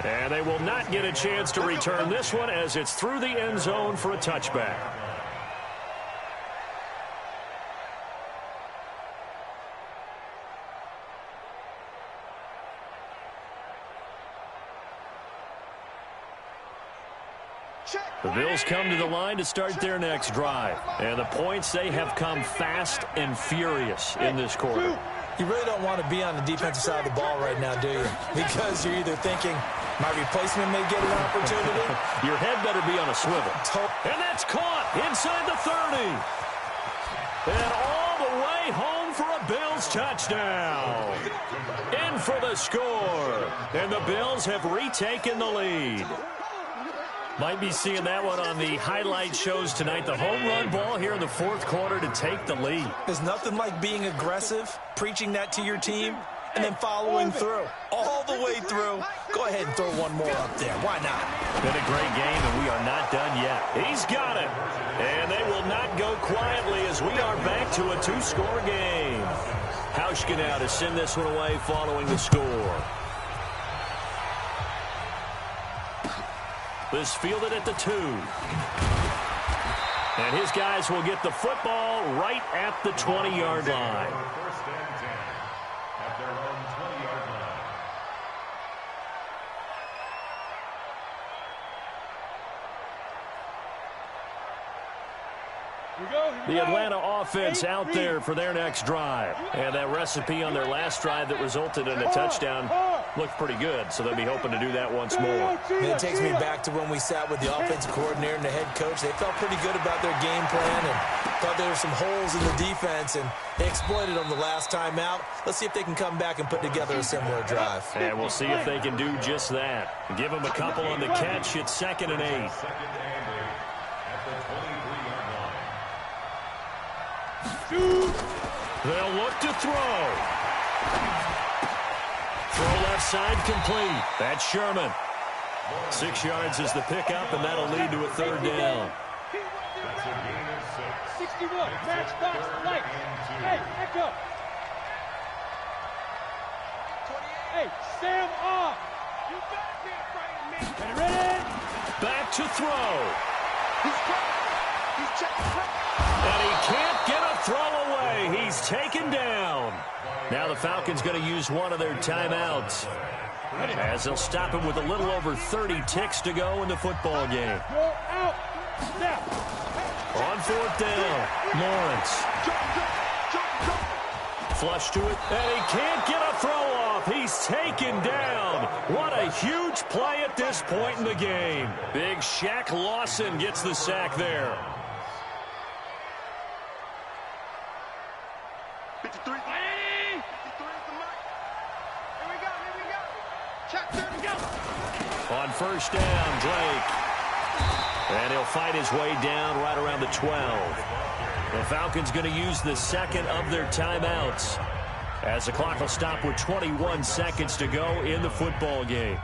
And they will not get a chance to return this one as it's through the end zone for a touchback. The Bills come to the line to start their next drive. And the points, they have come fast and furious in this quarter. You really don't want to be on the defensive side of the ball right now, do you? Because you're either thinking, my replacement may get an opportunity. Your head better be on a swivel. And that's caught inside the 30. And all the way home for a Bills touchdown. In for the score. And the Bills have retaken the lead. Might be seeing that one on the highlight shows tonight. The home run ball here in the fourth quarter to take the lead. There's nothing like being aggressive, preaching that to your team, and then following through. All the way through. Go ahead and throw one more up there. Why not? Been a great game, and we are not done yet. He's got it. And they will not go quietly as we are back to a two-score game. Hauschka now to send this one away following the score. This fielded at the 2. And his guys will get the football right at the 20-yard line. First and 10 at their own 20-yard line. The Atlanta offense out there for their next drive. And that recipe on their last drive that resulted in a touchdown looked pretty good, so they'll be hoping to do that once more. And it takes me back to when we sat with the offensive coordinator and the head coach. They felt pretty good about their game plan and thought there were some holes in the defense, and they exploited them the last time out. Let's see if they can come back and put together a similar drive. And we'll see if they can do just that. Give them a couple on the catch. It's 2nd and 8. Second and 8 at the 23-yard line. They'll look to throw. Throw left side complete. That's Sherman. 6 yards is the pickup, and that'll lead to a 3rd down. That's a gain of 6. 61, matchbox, light. Hey, echo. Hey, Sam off. You better be afraid of me. Ready? Back to throw. He's checking. And he can't get a throw away. He's taken down. Now the Falcons going to use one of their timeouts, as they'll stop him with a little over 30 ticks to go in the football game. Go out. Now. On 4th down, Lawrence. Flush to it, and he can't get a throw off. He's taken down. What a huge play at this point in the game. Big Shaq Lawson gets the sack there. 53. 53 is the mark. Here we go. Check, here we go. On 1st down, Drake. And he'll fight his way down right around the 12. The Falcons going to use the second of their timeouts, as the clock will stop with 21 seconds to go in the football game.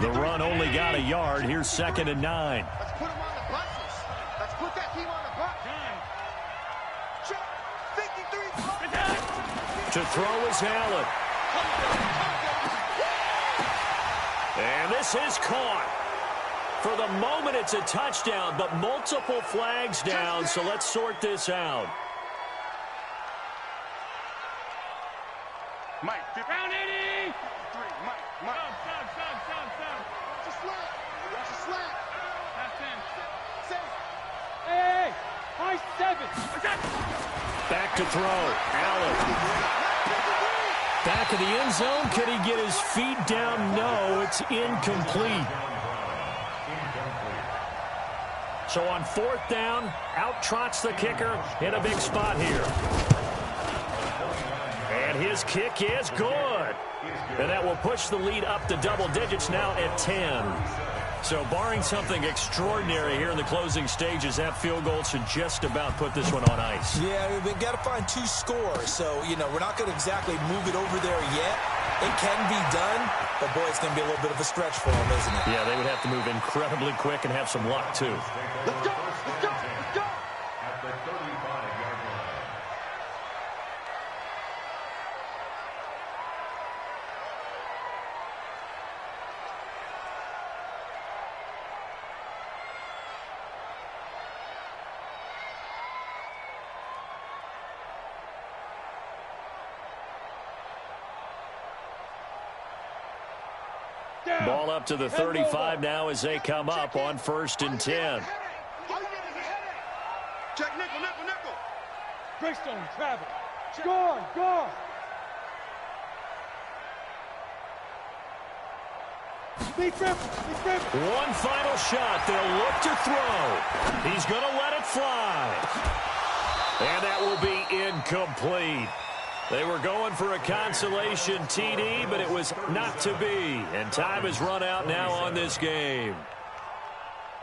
The run only got a yard. Here's 2nd and 9. Let's put him on the buses. Let's put that team on the bus. Check. 53. To throw is Allen. And this is caught. For the moment, it's a touchdown, but multiple flags down, so let's sort this out. Mike, round 80. 53. Mike. Sound. Just slack. That's in. Hey, high 7. Back to throw. Allen. Back of the end zone. Can he get his feet down? No, it's incomplete. So on 4th down, out trots the kicker in a big spot here. And his kick is good. And that will push the lead up to double digits now at 10. So barring something extraordinary here in the closing stages, that field goal should just about put this one on ice. Yeah, we've got to find 2 scores. So, we're not going to exactly move it over there yet. It can be done, but, boy, it's going to be a little bit of a stretch for them, isn't it? Yeah, they would have to move incredibly quick and have some luck, too. Let's go. At the 35-yard line. Ball up to the 35 now as they come up on 1st and 10. Check nickel, nickel, nickel. Greystone, travel. Guard, guard. Be careful, be careful. One final shot. They'll look to throw. He's going to let it fly. And that will be incomplete. They were going for a consolation TD, but it was not to be. And time has run out now on this game.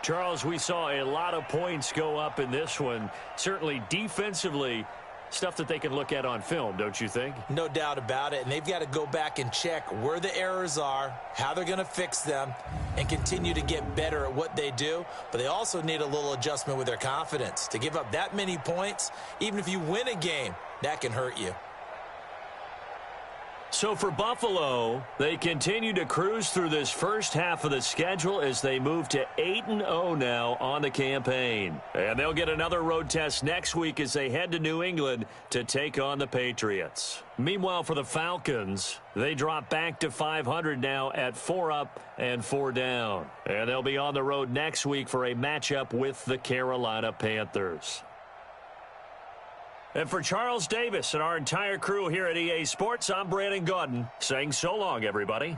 Charles, we saw a lot of points go up in this one. Certainly defensively, stuff that they can look at on film, don't you think? No doubt about it. And they've got to go back and check where the errors are, how they're going to fix them, and continue to get better at what they do. But they also need a little adjustment with their confidence. To give up that many points, even if you win a game, that can hurt you. So for Buffalo, they continue to cruise through this first half of the schedule as they move to 8-0 now on the campaign. And they'll get another road test next week as they head to New England to take on the Patriots. Meanwhile, for the Falcons, they drop back to 500 now at 4 up and 4 down. And they'll be on the road next week for a matchup with the Carolina Panthers. And for Charles Davis and our entire crew here at EA Sports, I'm Brandon Gaudin saying so long, everybody.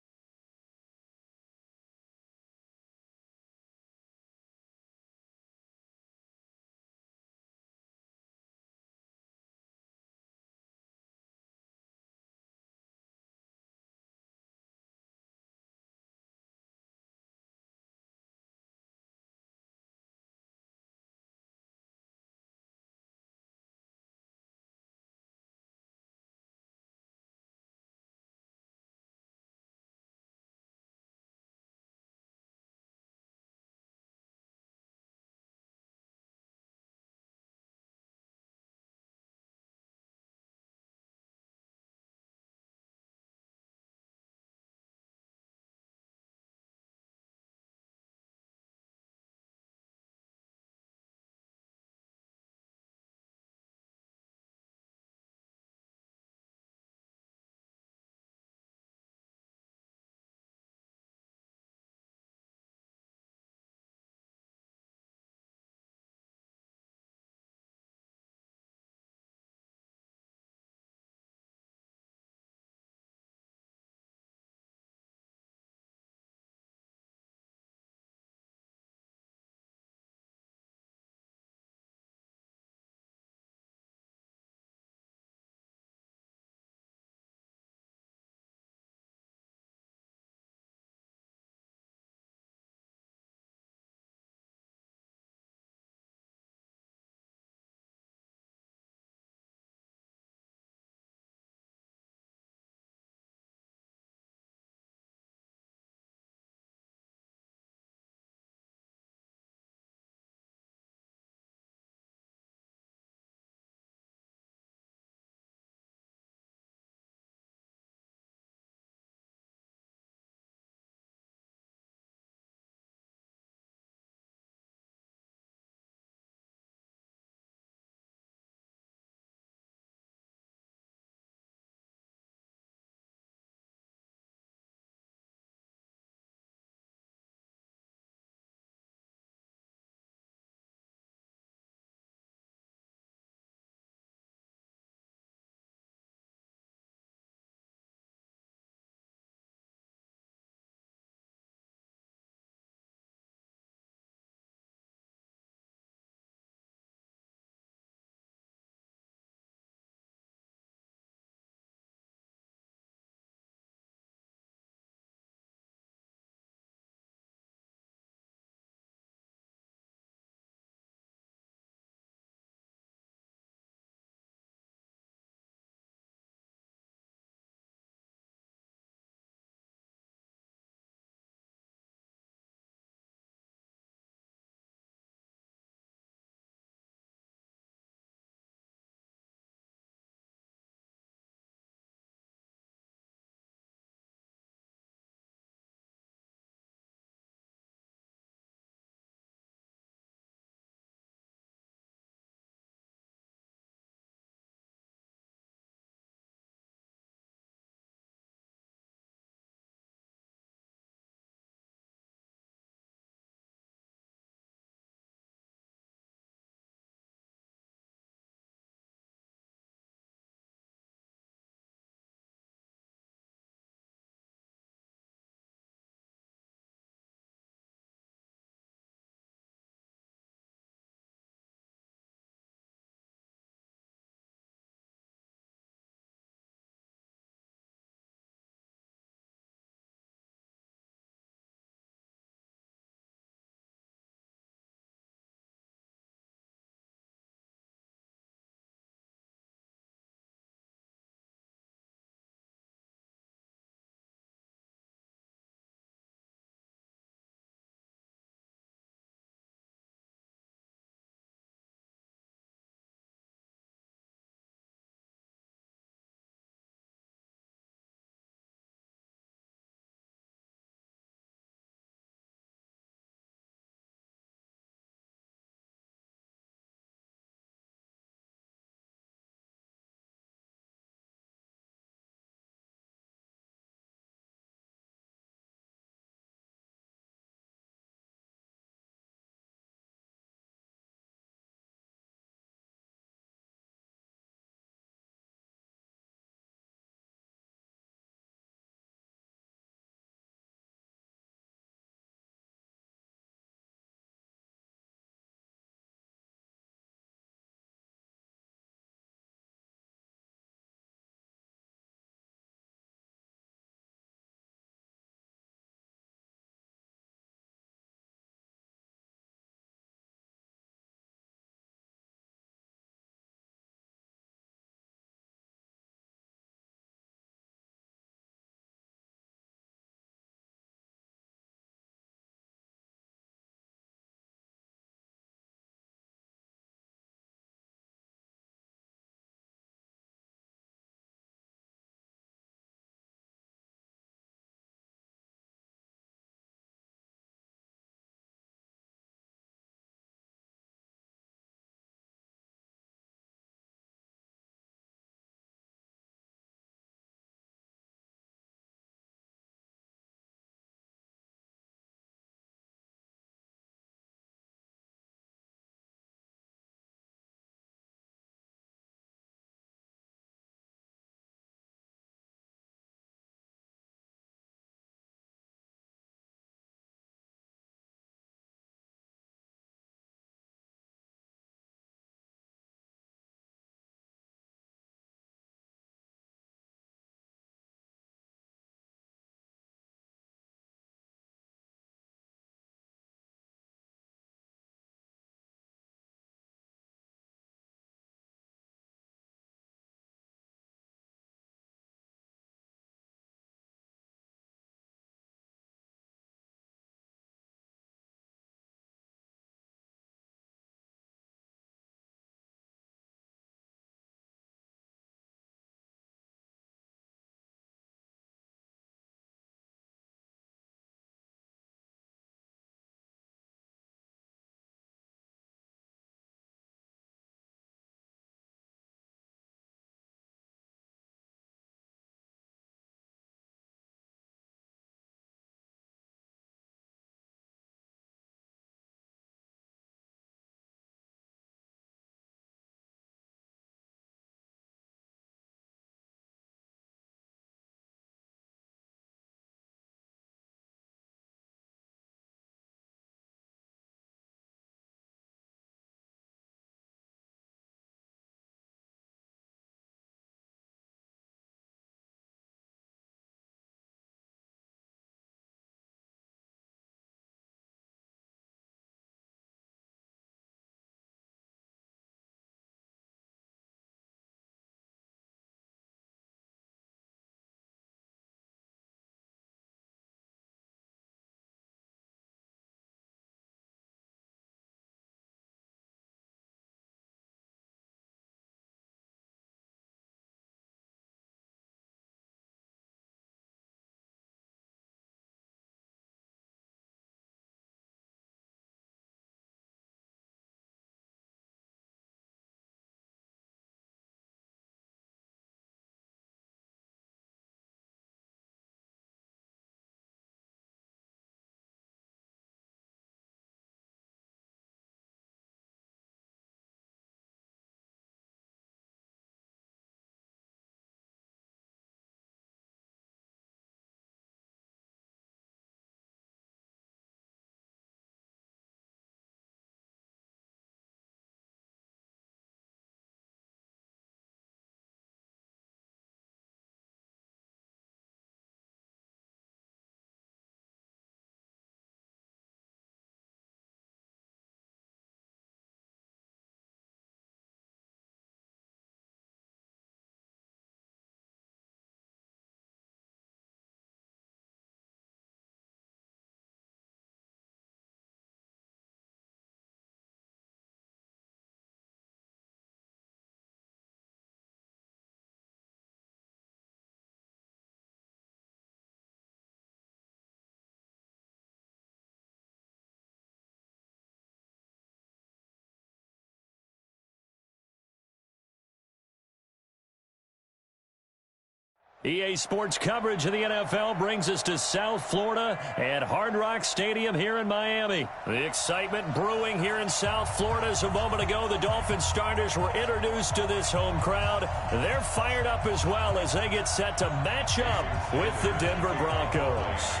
EA Sports coverage of the NFL brings us to South Florida at Hard Rock Stadium here in Miami. The excitement brewing here in South Florida as a moment ago. The Dolphins starters were introduced to this home crowd. They're fired up as well as they get set to match up with the Denver Broncos.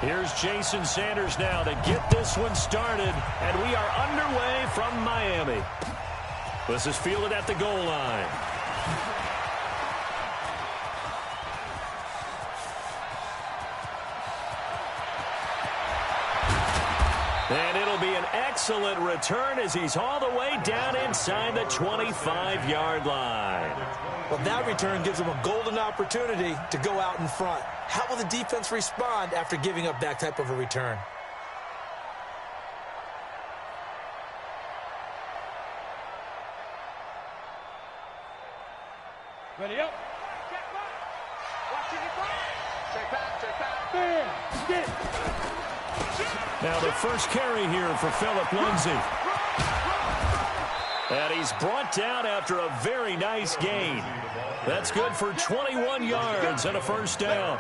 Here's Jason Sanders now to get this one started, and we are underway from Miami. This is fielded at the goal line. And it'll be an excellent return as he's all the way down inside the 25-yard line. Well, that return gives him a golden opportunity to go out in front. How will the defense respond after giving up that type of a return? Ready up. Check back. Watch it back. Check back, check back. Bam. Get. Now the first carry here for Phillip Lindsay. And he's brought down after a very nice gain. That's good for 21 yards and a first down.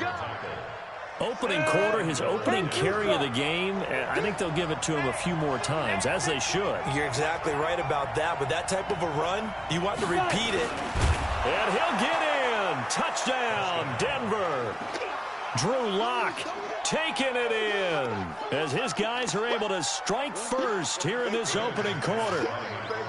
Opening quarter, his opening carry of the game, I think they'll give it to him a few more times, as they should. You're exactly right about that. With that type of a run, you want to repeat it. And he'll get in. Touchdown, Denver. Drew Lock taking it in as his guys are able to strike first here in this opening quarter.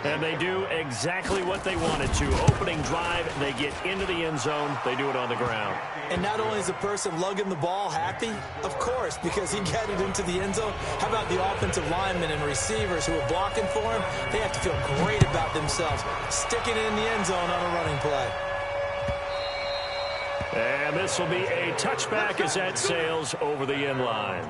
And they do exactly what they wanted to. Opening drive, they get into the end zone. They do it on the ground. And not only is the person lugging the ball happy, of course, because he got it into the end zone. How about the offensive linemen and receivers who are blocking for him? They have to feel great about themselves, sticking it in the end zone on a running play. And this will be a touchback as that sails over the end line.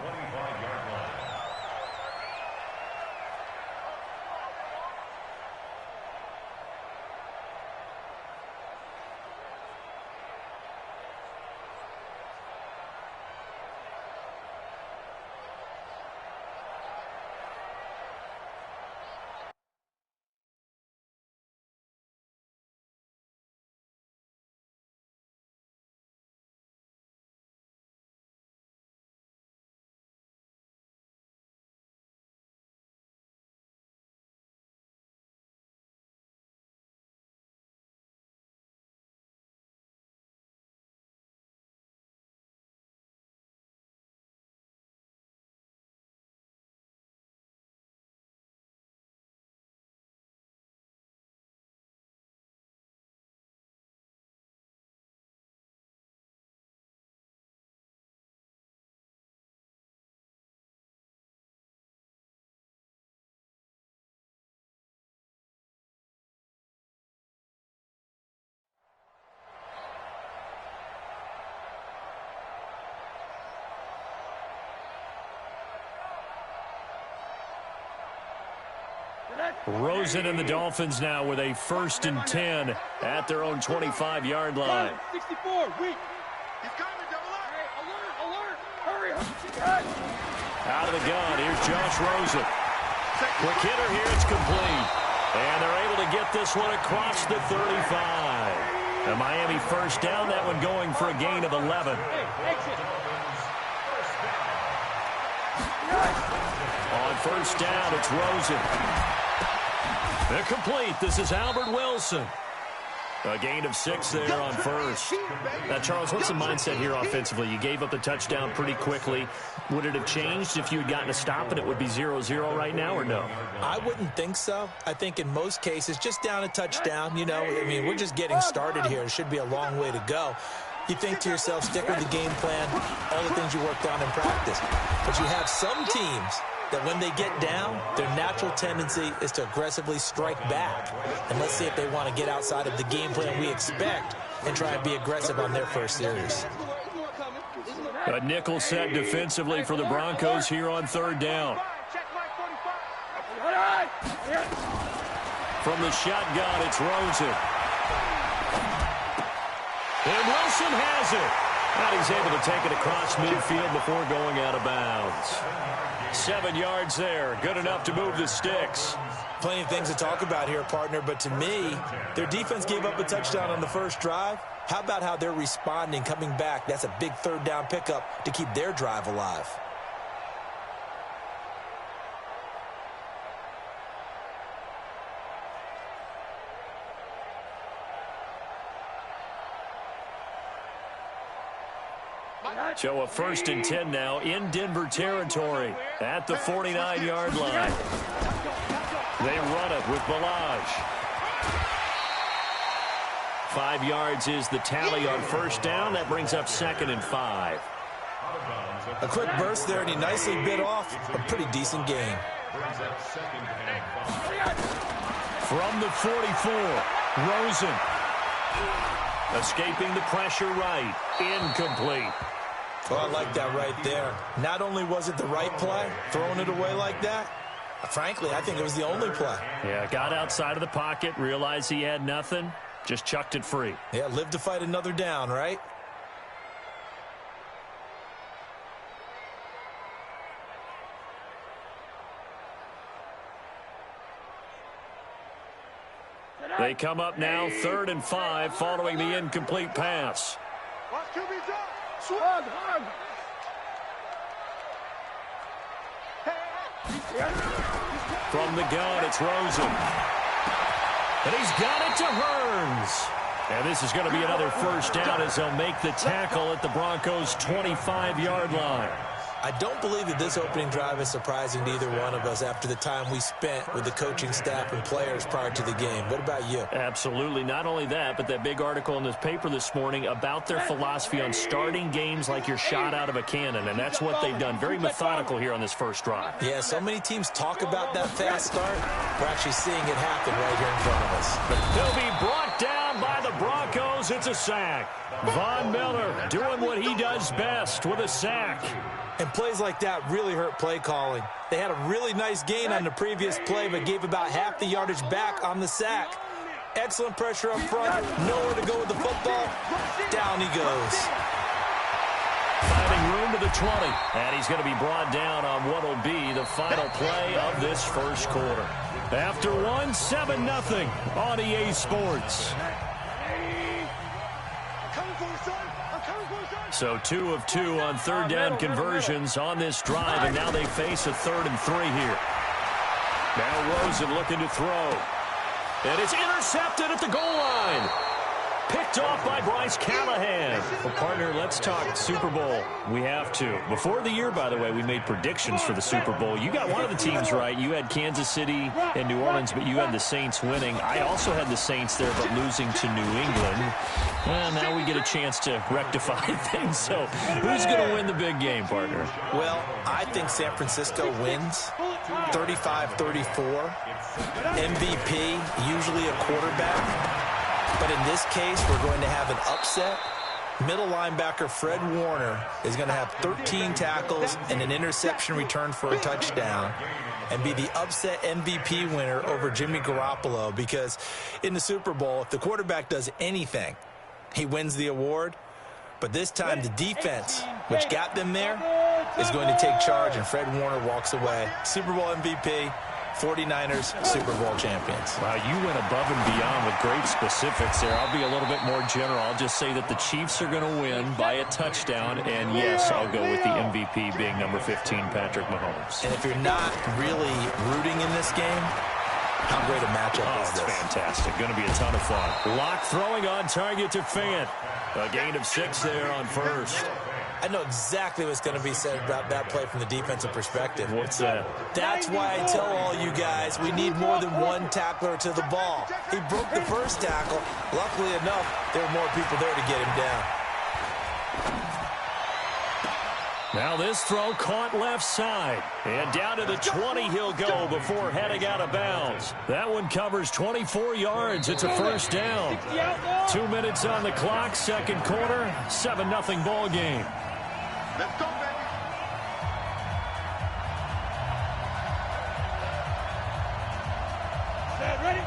Rosen and the Dolphins now with a 1st and 10 at their own 25-yard line. 64, weak. He's coming, double up. Hey, alert, hurry. Hey. Out of the gun, here's Josh Rosen. Quick hitter here, it's complete. And they're able to get this one across the 35. The Miami first down, that one going for a gain of 11. Hey, exit. On first down, it's Rosen. They're complete. This is Albert Wilson. A gain of 6 there on first. Now, Charles, what's the mindset here offensively? You gave up the touchdown pretty quickly. Would it have changed if you had gotten a stop and it would be 0-0 right now, or no? I wouldn't think so. I think in most cases, just down a touchdown, you know, I mean, we're just getting started here. It should be a long way to go. You think to yourself, stick with the game plan, all the things you worked on in practice. But you have some teams that when they get down, their natural tendency is to aggressively strike back. And let's see if they want to get outside of the game plan we expect and try and be aggressive on their first series. A nickel set defensively for the Broncos here on 3rd down. From the shotgun, it's Rosen. And Wilson has it. And he's able to take it across midfield before going out of bounds. 7 yards there. Good enough to move the sticks. Plenty of things to talk about here, partner, but to me, their defense gave up a touchdown on the first drive. How about how they're responding, coming back? That's a big third down pickup to keep their drive alive. So a 1st and 10 now in Denver territory at the 49-yard line. They run it with Balaj. 5 yards is the tally on 1st down. That brings up 2nd and 5. A quick burst there, and he nicely bit off a pretty decent gain. From the 44, Rosen. Escaping the pressure right. Incomplete. Oh, I like that right there. Not only was it the right play, throwing it away like that, frankly, I think it was the only play. Yeah, got outside of the pocket, realized he had nothing, just chucked it free. Yeah, live to fight another down, right? They come up now 3rd and 5 following the incomplete pass. Watch QB drop. Swag, hug. From the gun, it's Rosen. And he's got it to Hearns. And this is going to be another 1st down as they'll make the tackle at the Broncos' 25-yard line. I don't believe that this opening drive is surprising to either one of us after the time we spent with the coaching staff and players prior to the game. What about you? Absolutely. Not only that, but that big article in this paper this morning about their philosophy on starting games like you're shot out of a cannon, and that's what they've done. Very methodical here on this 1st drive. Yeah, so many teams talk about that fast start. We're actually seeing it happen right here in front of us. He'll be brought down by the Broncos. It's a sack. Von Miller doing what he does best with a sack. And plays like that really hurt play calling. They had a really nice gain on the previous play, but gave about half the yardage back on the sack. Excellent pressure up front. Nowhere to go with the football. Down he goes. Finding room to the 20. And he's going to be brought down on what will be the final play of this 1st quarter. After 7-0 on EA Sports. So 2 of 2 on 3rd down conversions on this drive, and now they face a 3rd and 3 here. Now Rosen looking to throw. And it's intercepted at the goal line. Picked off by Bryce Callahan. Well, partner, let's talk Super Bowl. We have to. Before the year, by the way, we made predictions for the Super Bowl. You got one of the teams right. You had Kansas City and New Orleans, but you had the Saints winning. I also had the Saints there, but losing to New England. Well, now we get a chance to rectify things. So who's going to win the big game, partner? Well, I think San Francisco wins 35-34. MVP, usually a quarterback. But in this case, we're going to have an upset. Middle linebacker Fred Warner is going to have 13 tackles and an interception return for a touchdown and be the upset MVP winner over Jimmy Garoppolo, because in the Super Bowl, if the quarterback does anything, he wins the award. But this time, the defense, which got them there, is going to take charge, and Fred Warner walks away. Super Bowl MVP. 49ers Super Bowl champions. Wow, you went above and beyond with great specifics there. I'll be a little bit more general. I'll just say that the Chiefs are going to win by a touchdown, and yes, I'll go with the MVP being number 15, Patrick Mahomes. And if you're not really rooting in this game, how great a matchup is this? It's fantastic. Going to be a ton of fun. Lock throwing on target to Fant. A gain of 6 there on 1st. I know exactly what's going to be said about that play from the defensive perspective. What's that? That's why I tell all you guys we need more than one tackler to the ball. He broke the first tackle. Luckily enough, there were more people there to get him down. Now this throw caught left side. And down to the 20 he'll go before heading out of bounds. That one covers 24 yards. It's a 1st down. 2 minutes on the clock, 2nd quarter, 7-0 ball game. Let's go, baby. Set, ready,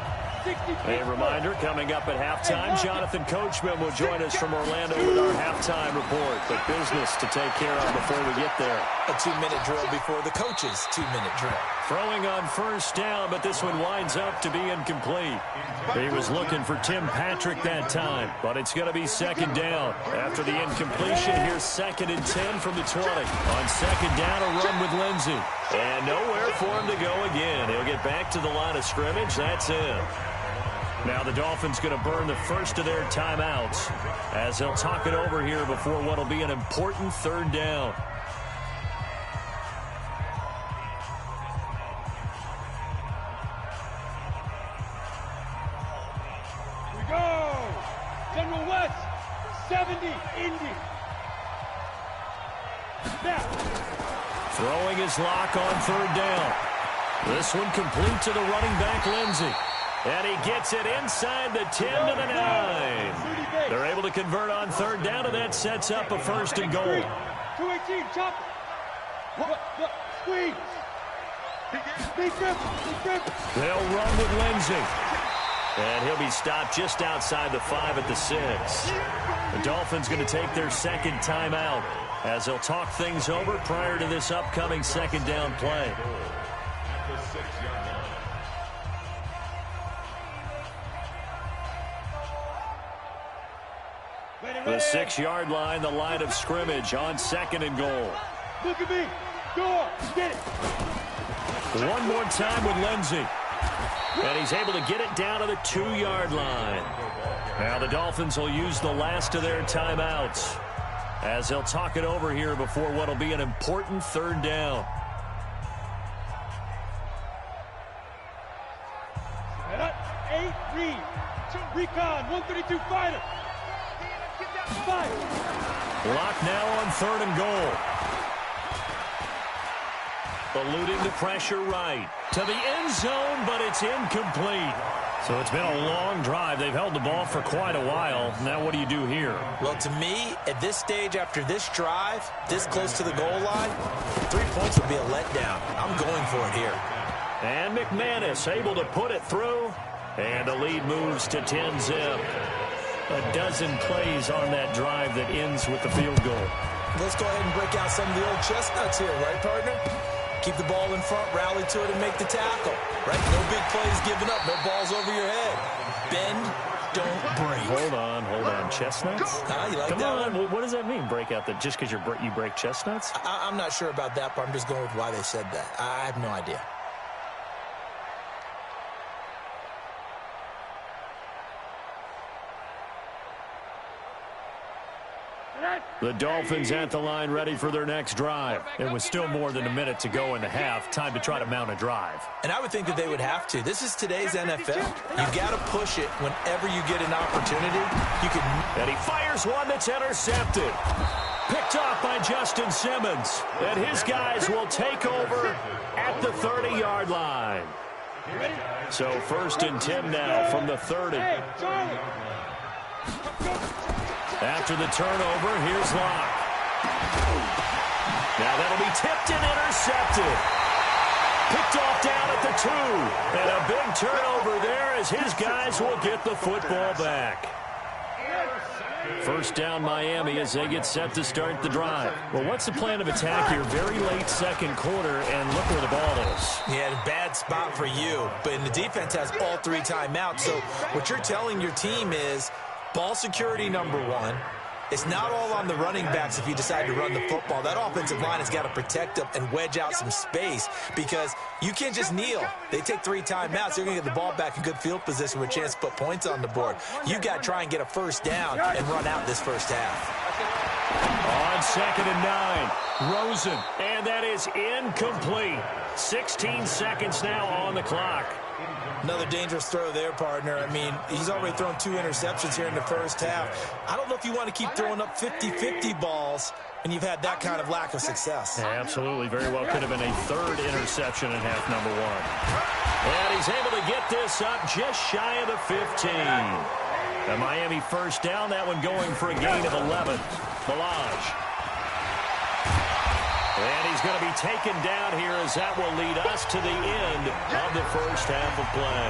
A reminder, coming up at halftime, Jonathan Coachman will join us from Orlando with our halftime report. But business to take care of before we get there. A 2-minute drill before the coach's 2-minute drill. Throwing on first down, but this one winds up to be incomplete. He was looking for Tim Patrick that time, but it's going to be second down. After the incompletion, here's 2nd and 10 from the 20. On second down, a run with Lindsey. And nowhere for him to go again. He'll get back to the line of scrimmage. That's it. Now the Dolphins going to burn the first of their timeouts as they'll talk it over here before what will be an important 3rd down. Here we go. General West, 70, Indy. Snap. Throwing his lock on 3rd down. This one complete to the running back, Lindsey. And he gets it inside the 10 to the 9. They're able to convert on 3rd down, and that sets up a 1st and goal. 218, chop. Squeeze. They'll run with Lindsey. And he'll be stopped just outside the 5 at the 6. The Dolphins going to take their 2nd timeout as they'll talk things over prior to this upcoming 2nd down play. The 6-yard line, the line of scrimmage on 2nd and goal. Look at me. Go. Get it. One more time with Lindsey. And he's able to get it down to the 2-yard line. Now the Dolphins will use the last of their timeouts as they'll talk it over here before what will be an important 3rd down. Set up. 8, read. Recon, 132 fighter. 5. Lock now on 3rd and goal. Eluding the pressure right. To the end zone, but it's incomplete. So it's been a long drive. They've held the ball for quite a while. Now what do you do here? Well, to me, at this stage, after this drive, this close to the goal line, 3 points would be a letdown. I'm going for it here. And McManus able to put it through. And the lead moves to 10-zip. A dozen plays on that drive that ends with the field goal. Let's go ahead and break out some of the old chestnuts here, right, partner? Keep the ball in front, rally to it, and make the tackle, right? No big plays given up, no balls over your head. Bend, don't break. Hold on. Chestnuts? You like Come that on, one? what does that mean, break out that just because you break chestnuts? I'm not sure about that, but I'm just going with why they said that. I have no idea. The Dolphins at the line ready for their next drive. It was still more than a minute to go in the half. Time to try to mount a drive. And I would think that they would have to. This is today's NFL. You got to push it whenever you get an opportunity. You can. And he fires one that's intercepted. Picked off by Justin Simmons. And his guys will take over at the 30-yard line. So 1st and 10 now from the 30. After the turnover, here's Locke. Now that'll be tipped and intercepted. Picked off down at the 2. And a big turnover there as his guys will get the football back. 1st down Miami as they get set to start the drive. Well, what's the plan of attack here? Very late 2nd quarter, and look where the ball is. Yeah, a bad spot for you. But the defense has all 3 timeouts. So what you're telling your team is ball security number 1. It's not all on the running backs if you decide to run the football. That offensive line has got to protect them and wedge out some space because you can't just kneel. They take 3 timeouts. They're going to get the ball back in good field position with a chance to put points on the board. You got to try and get a 1st down and run out this 1st half. On 2nd and 9, Rosen, and that is incomplete. 16 seconds now on the clock. Another dangerous throw there, partner. I mean, he's already thrown 2 interceptions here in the 1st half. I don't know if you want to keep throwing up 50-50 balls when you've had that kind of lack of success. Yeah, absolutely. Very well could have been a 3rd interception in half number 1. And he's able to get this up just shy of the 15. The Miami 1st down, that one going for a gain of 11. Balaj. And he's going to be taken down here as that will lead us to the end of the 1st half of play.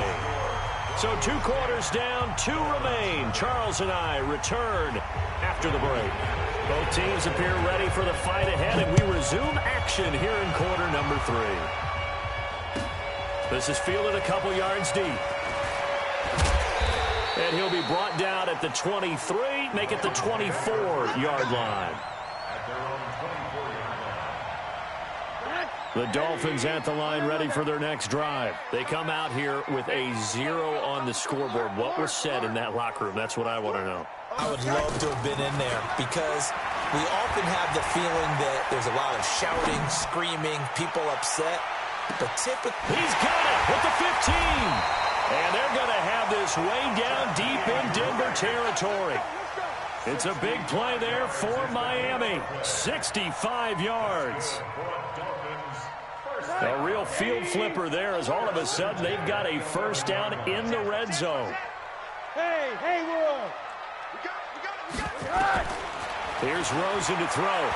So 2 quarters down, 2 remain. Charles and I return after the break. Both teams appear ready for the fight ahead, and we resume action here in quarter number 3. This is fielded a couple yards deep. And he'll be brought down at the 23, make it the 24-yard line. The Dolphins at the line ready for their next drive. They come out here with a 0 on the scoreboard. What was said in that locker room? That's what I want to know. I would love to have been in there because we often have the feeling that there's a lot of shouting, screaming, people upset. But typically, he's got it with the 15. And they're going to have this way down deep in Denver territory. It's a big play there for Miami. 65 yards. A real field flipper there as all of a sudden they've got a first down in the red zone. Hey, Haywood. We got it. Here's Rosen to throw.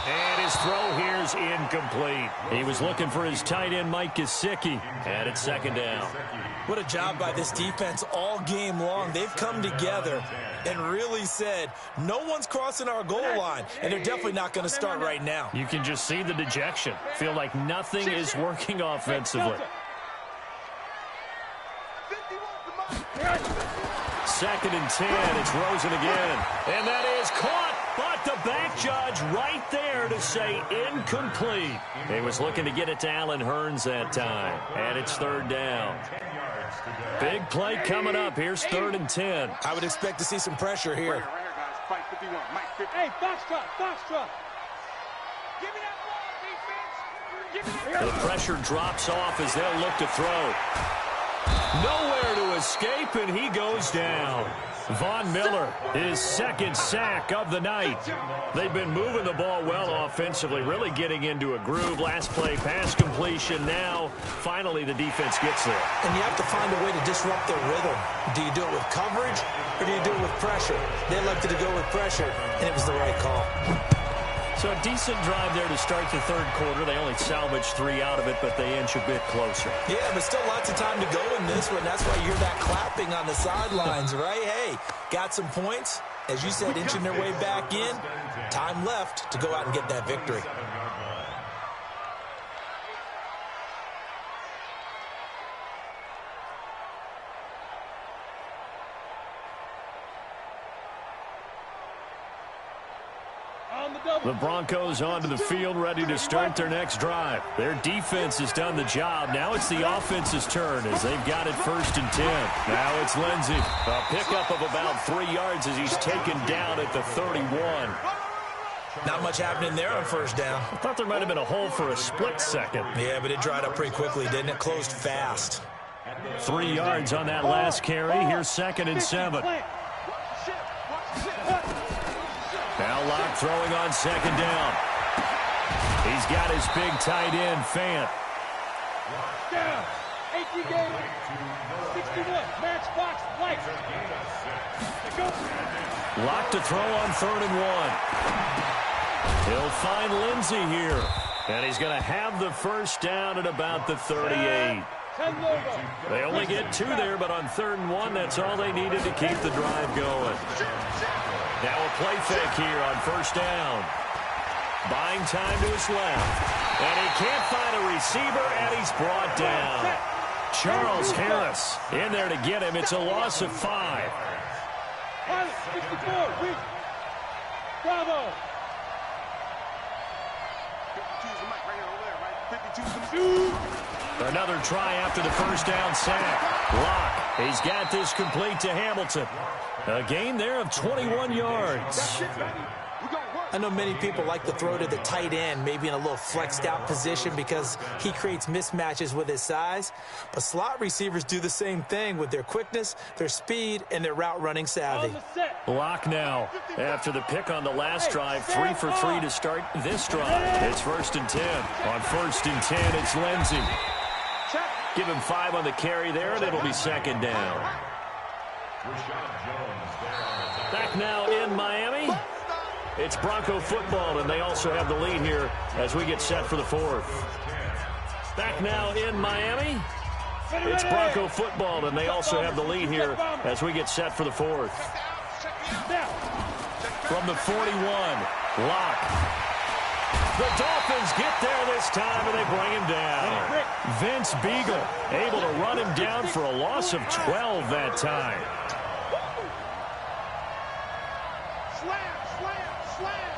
And his throw here's incomplete. He was looking for his tight end, Mike Gesicki. And it's second down. What a job by this defense all game long. They've come together and really said, no one's crossing our goal line. And they're definitely not going to start right now. You can just see the dejection. Feel like nothing is working offensively. Second and 10. It's Rosen again. And that is caught. But the back judge right there to say incomplete. He was looking to get it to Allen Hurns that time. And it's third down. Big play coming up. Here's third and 10. I would expect to see some pressure here. Hey, Foxtrot. Give me that ball, defense. Give me that. The pressure drops off as they'll look to throw. Nowhere to escape, and he goes down. Von Miller, his second sack of the night. They've been moving the ball well offensively, really getting into a groove. Last play, pass completion. Now, finally, the defense gets there. And you have to find a way to disrupt their rhythm. Do you do it with coverage, or do you do it with pressure? They elected to go with pressure, and it was the right call. So a decent drive there to start the third quarter. They only salvaged 3 out of it, but they inch a bit closer. Yeah, but still lots of time to go in this one. That's why you hear that clapping on the sidelines, right? Hey, got some points. As you said, inching their way back in. Time left to go out and get that victory. The Broncos onto the field, ready to start their next drive. Their defense has done the job. Now it's the offense's turn as they've got it first and 10. Now it's Lindsey. A pickup of about 3 yards as he's taken down at the 31. Not much happening there on first down. I thought there might have been a hole for a split second. Yeah, but it dried up pretty quickly, didn't it? Closed fast. 3 yards on that last carry. Here's second and 7. Now Locke throwing on second down. He's got his big tight end, Fant. Down. 18 games. 61. Match box. Light. Locke to throw on third and 1. He'll find Lindsey here. And he's going to have the first down at about the 38. They only get 2 there, but on third and 1, that's all they needed to keep the drive going. Now a play fake here on first down. Buying time to his left. And he can't find a receiver, and he's brought down. Charles Harris in there to get him. It's a loss of 5. 64. Bravo. Another try after the first down sack. Locke, he's got this complete to Hamilton. A gain there of 21 yards. I know many people like to throw to the tight end, maybe in a little flexed out position because he creates mismatches with his size. But slot receivers do the same thing with their quickness, their speed, and their route running savvy. Locke now, after the pick on the last drive, 3 for 3 to start this drive. It's first and 10. On first and 10, it's Lindsey. Give him 5 on the carry there, and it'll be second down. Back now in Miami. It's Bronco football, and they also have the lead here as we get set for the fourth. Back now in Miami. It's Bronco football, and they also have the lead here as we get set for the fourth. From the 41, Locke. The Dolphins get there this time, and they bring him down. Vince Beagle able to run him down for a loss of 12 that time. Slam, slam, slam.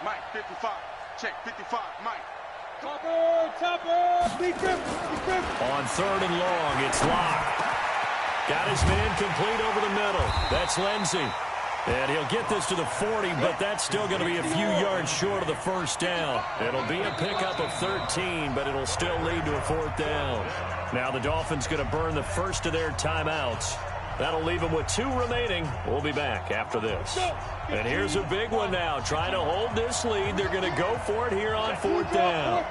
Mike, 55. Check, 55, Mike. Topper. Big grip. On 3rd and long, it's Locke. Got his man complete over the middle. That's Lindsey. And he'll get this to the 40, but that's still going to be a few yards short of the first down. It'll be a pickup of 13, but it'll still lead to a 4th down. Now the Dolphins going to burn the first of their timeouts. That'll leave them with 2 remaining. We'll be back after this. And here's a big one now. Trying to hold this lead. They're going to go for it here on 4th down.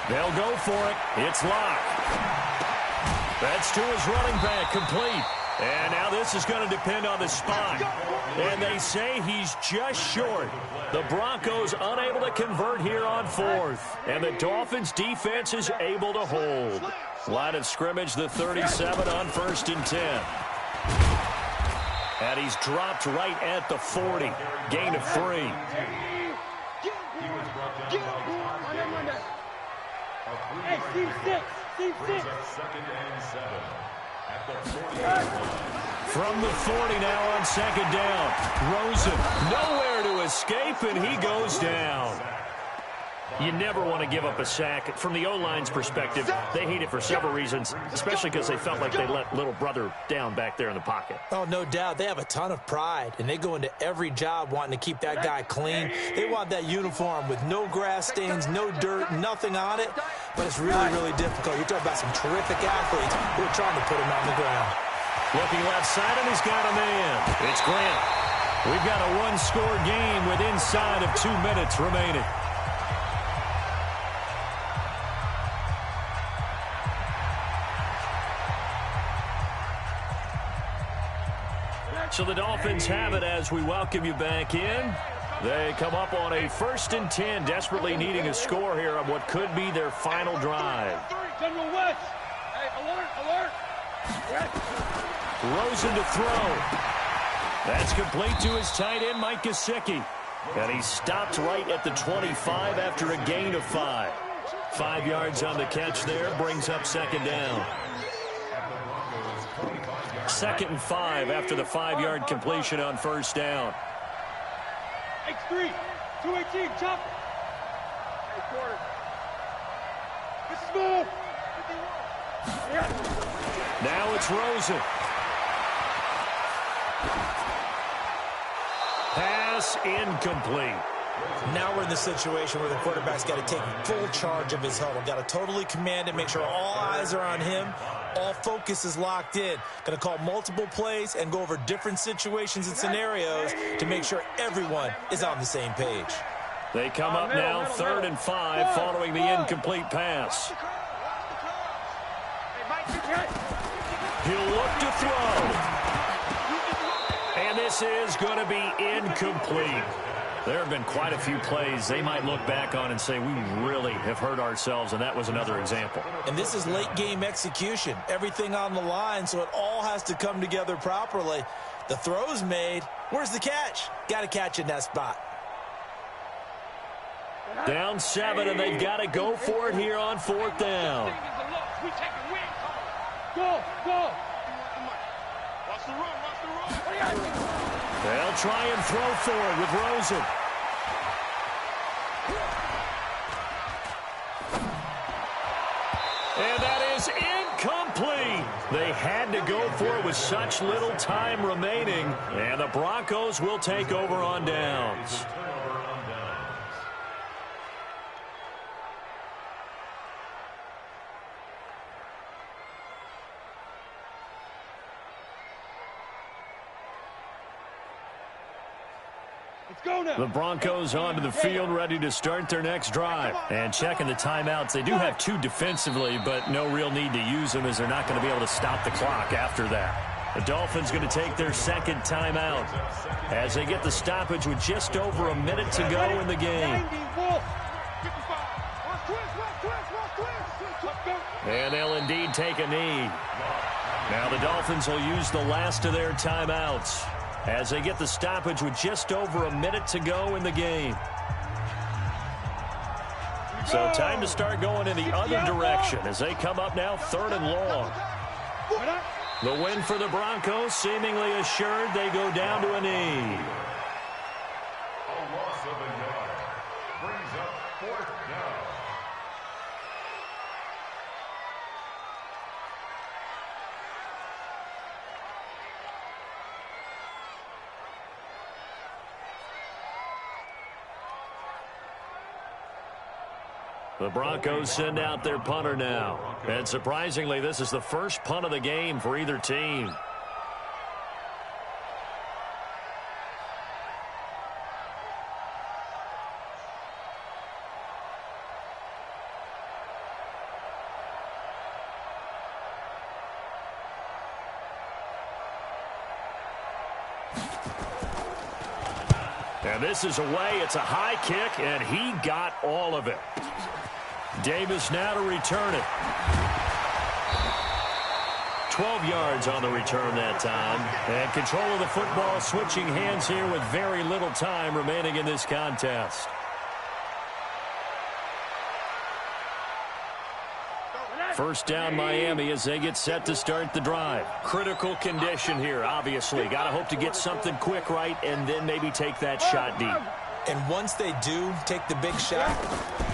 They'll go for it. It's Locke. That's to his running back, complete. And now this is going to depend on the spot. And they say he's just short. The Broncos unable to convert here on 4th. And the Dolphins defense is able to hold. Line of scrimmage, the 37 on 1st and 10. And he's dropped right at the 40. Gain of 3. Hey, Steve 6. Second and 7 at the 40. From the 40 now on 2nd down. Rosen nowhere to escape, and he goes down. You never want to give up a sack. From the O-line's perspective, they hate it for several reasons, especially because they felt like they let little brother down back there in the pocket. Oh, no doubt. They have a ton of pride, and they go into every job wanting to keep that guy clean. They want that uniform with no grass stains, no dirt, nothing on it. But it's really, really difficult. You're talking about some terrific athletes who are trying to put him on the ground. Looking left side, and he's got a man. It's Grant. We've got a one-score game with inside of 2 minutes remaining. So the Dolphins have it as we welcome you back in. They come up on a 1st and 10, desperately needing a score here on what could be their final drive. General West. Hey, alert. Rosen to throw. That's complete to his tight end, Mike Gesicki. And he stopped right at the 25 after a gain of 5. 5 yards on the catch there, brings up 2nd down. 2nd and 5 after the 5-yard completion on 1st down. X3, 218, chop. Hey, quarter. This is move. Now it's Rosen. Pass incomplete. Now we're in the situation where the quarterback's got to take full charge of his huddle. Got to totally command it, make sure all eyes are on him. All focus is locked in. Going to call multiple plays and go over different situations and scenarios to make sure everyone is on the same page. They come up now 3rd and 5 following the incomplete pass. He'll look to throw. And this is going to be incomplete. There have been quite a few plays they might look back on and say, we really have hurt ourselves, and that was another example. And this is late-game execution. Everything on the line, so it all has to come together properly. The throw's made. Where's the catch? Got to catch in that spot. Down 7, and they've got to go for it here on 4th down. Go. Watch the run. They'll try and throw for it with Rosen. And that is incomplete. They had to go for it with such little time remaining. And the Broncos will take over on downs. The Broncos onto the field, ready to start their next drive. And checking the timeouts, they do have 2 defensively, but no real need to use them as they're not going to be able to stop the clock after that. The Dolphins going to take their second timeout as they get the stoppage with just over a minute to go in the game. And they'll indeed take a knee. Now the Dolphins will use the last of their timeouts as they get the stoppage with just over a minute to go in the game. So time to start going in the other direction as they come up now 3rd and long. The win for the Broncos seemingly assured. They go down to a knee. A loss of a yard brings up 4th down. The Broncos send out their punter now. And surprisingly, this is the first punt of the game for either team. And this is away. It's a high kick, and he got all of it. Davis now to return it. 12 yards on the return that time. And control of the football switching hands here with very little time remaining in this contest. First down Miami as they get set to start the drive. Critical condition here, obviously. Got to hope to get something quick right and then maybe take that shot deep. And once they do take the big shot,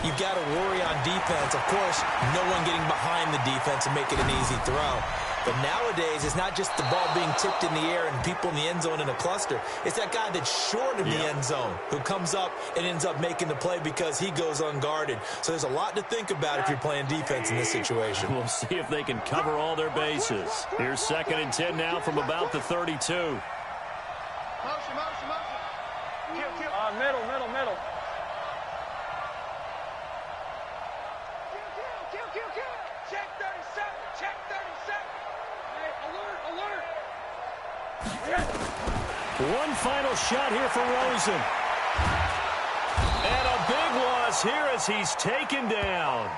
you've got to worry on defense. Of course, no one getting behind the defense and make it an easy throw. But nowadays, it's not just the ball being tipped in the air and people in the end zone in a cluster. It's that guy that's short of the end zone who comes up and ends up making the play because he goes unguarded. So there's a lot to think about if you're playing defense in this situation. We'll see if they can cover all their bases. Here's 2nd and 10 now from about the 32. Motion. Middle. Kill. Check 37. Hey, alert. One final shot here for Rosen. And a big loss here as he's taken down.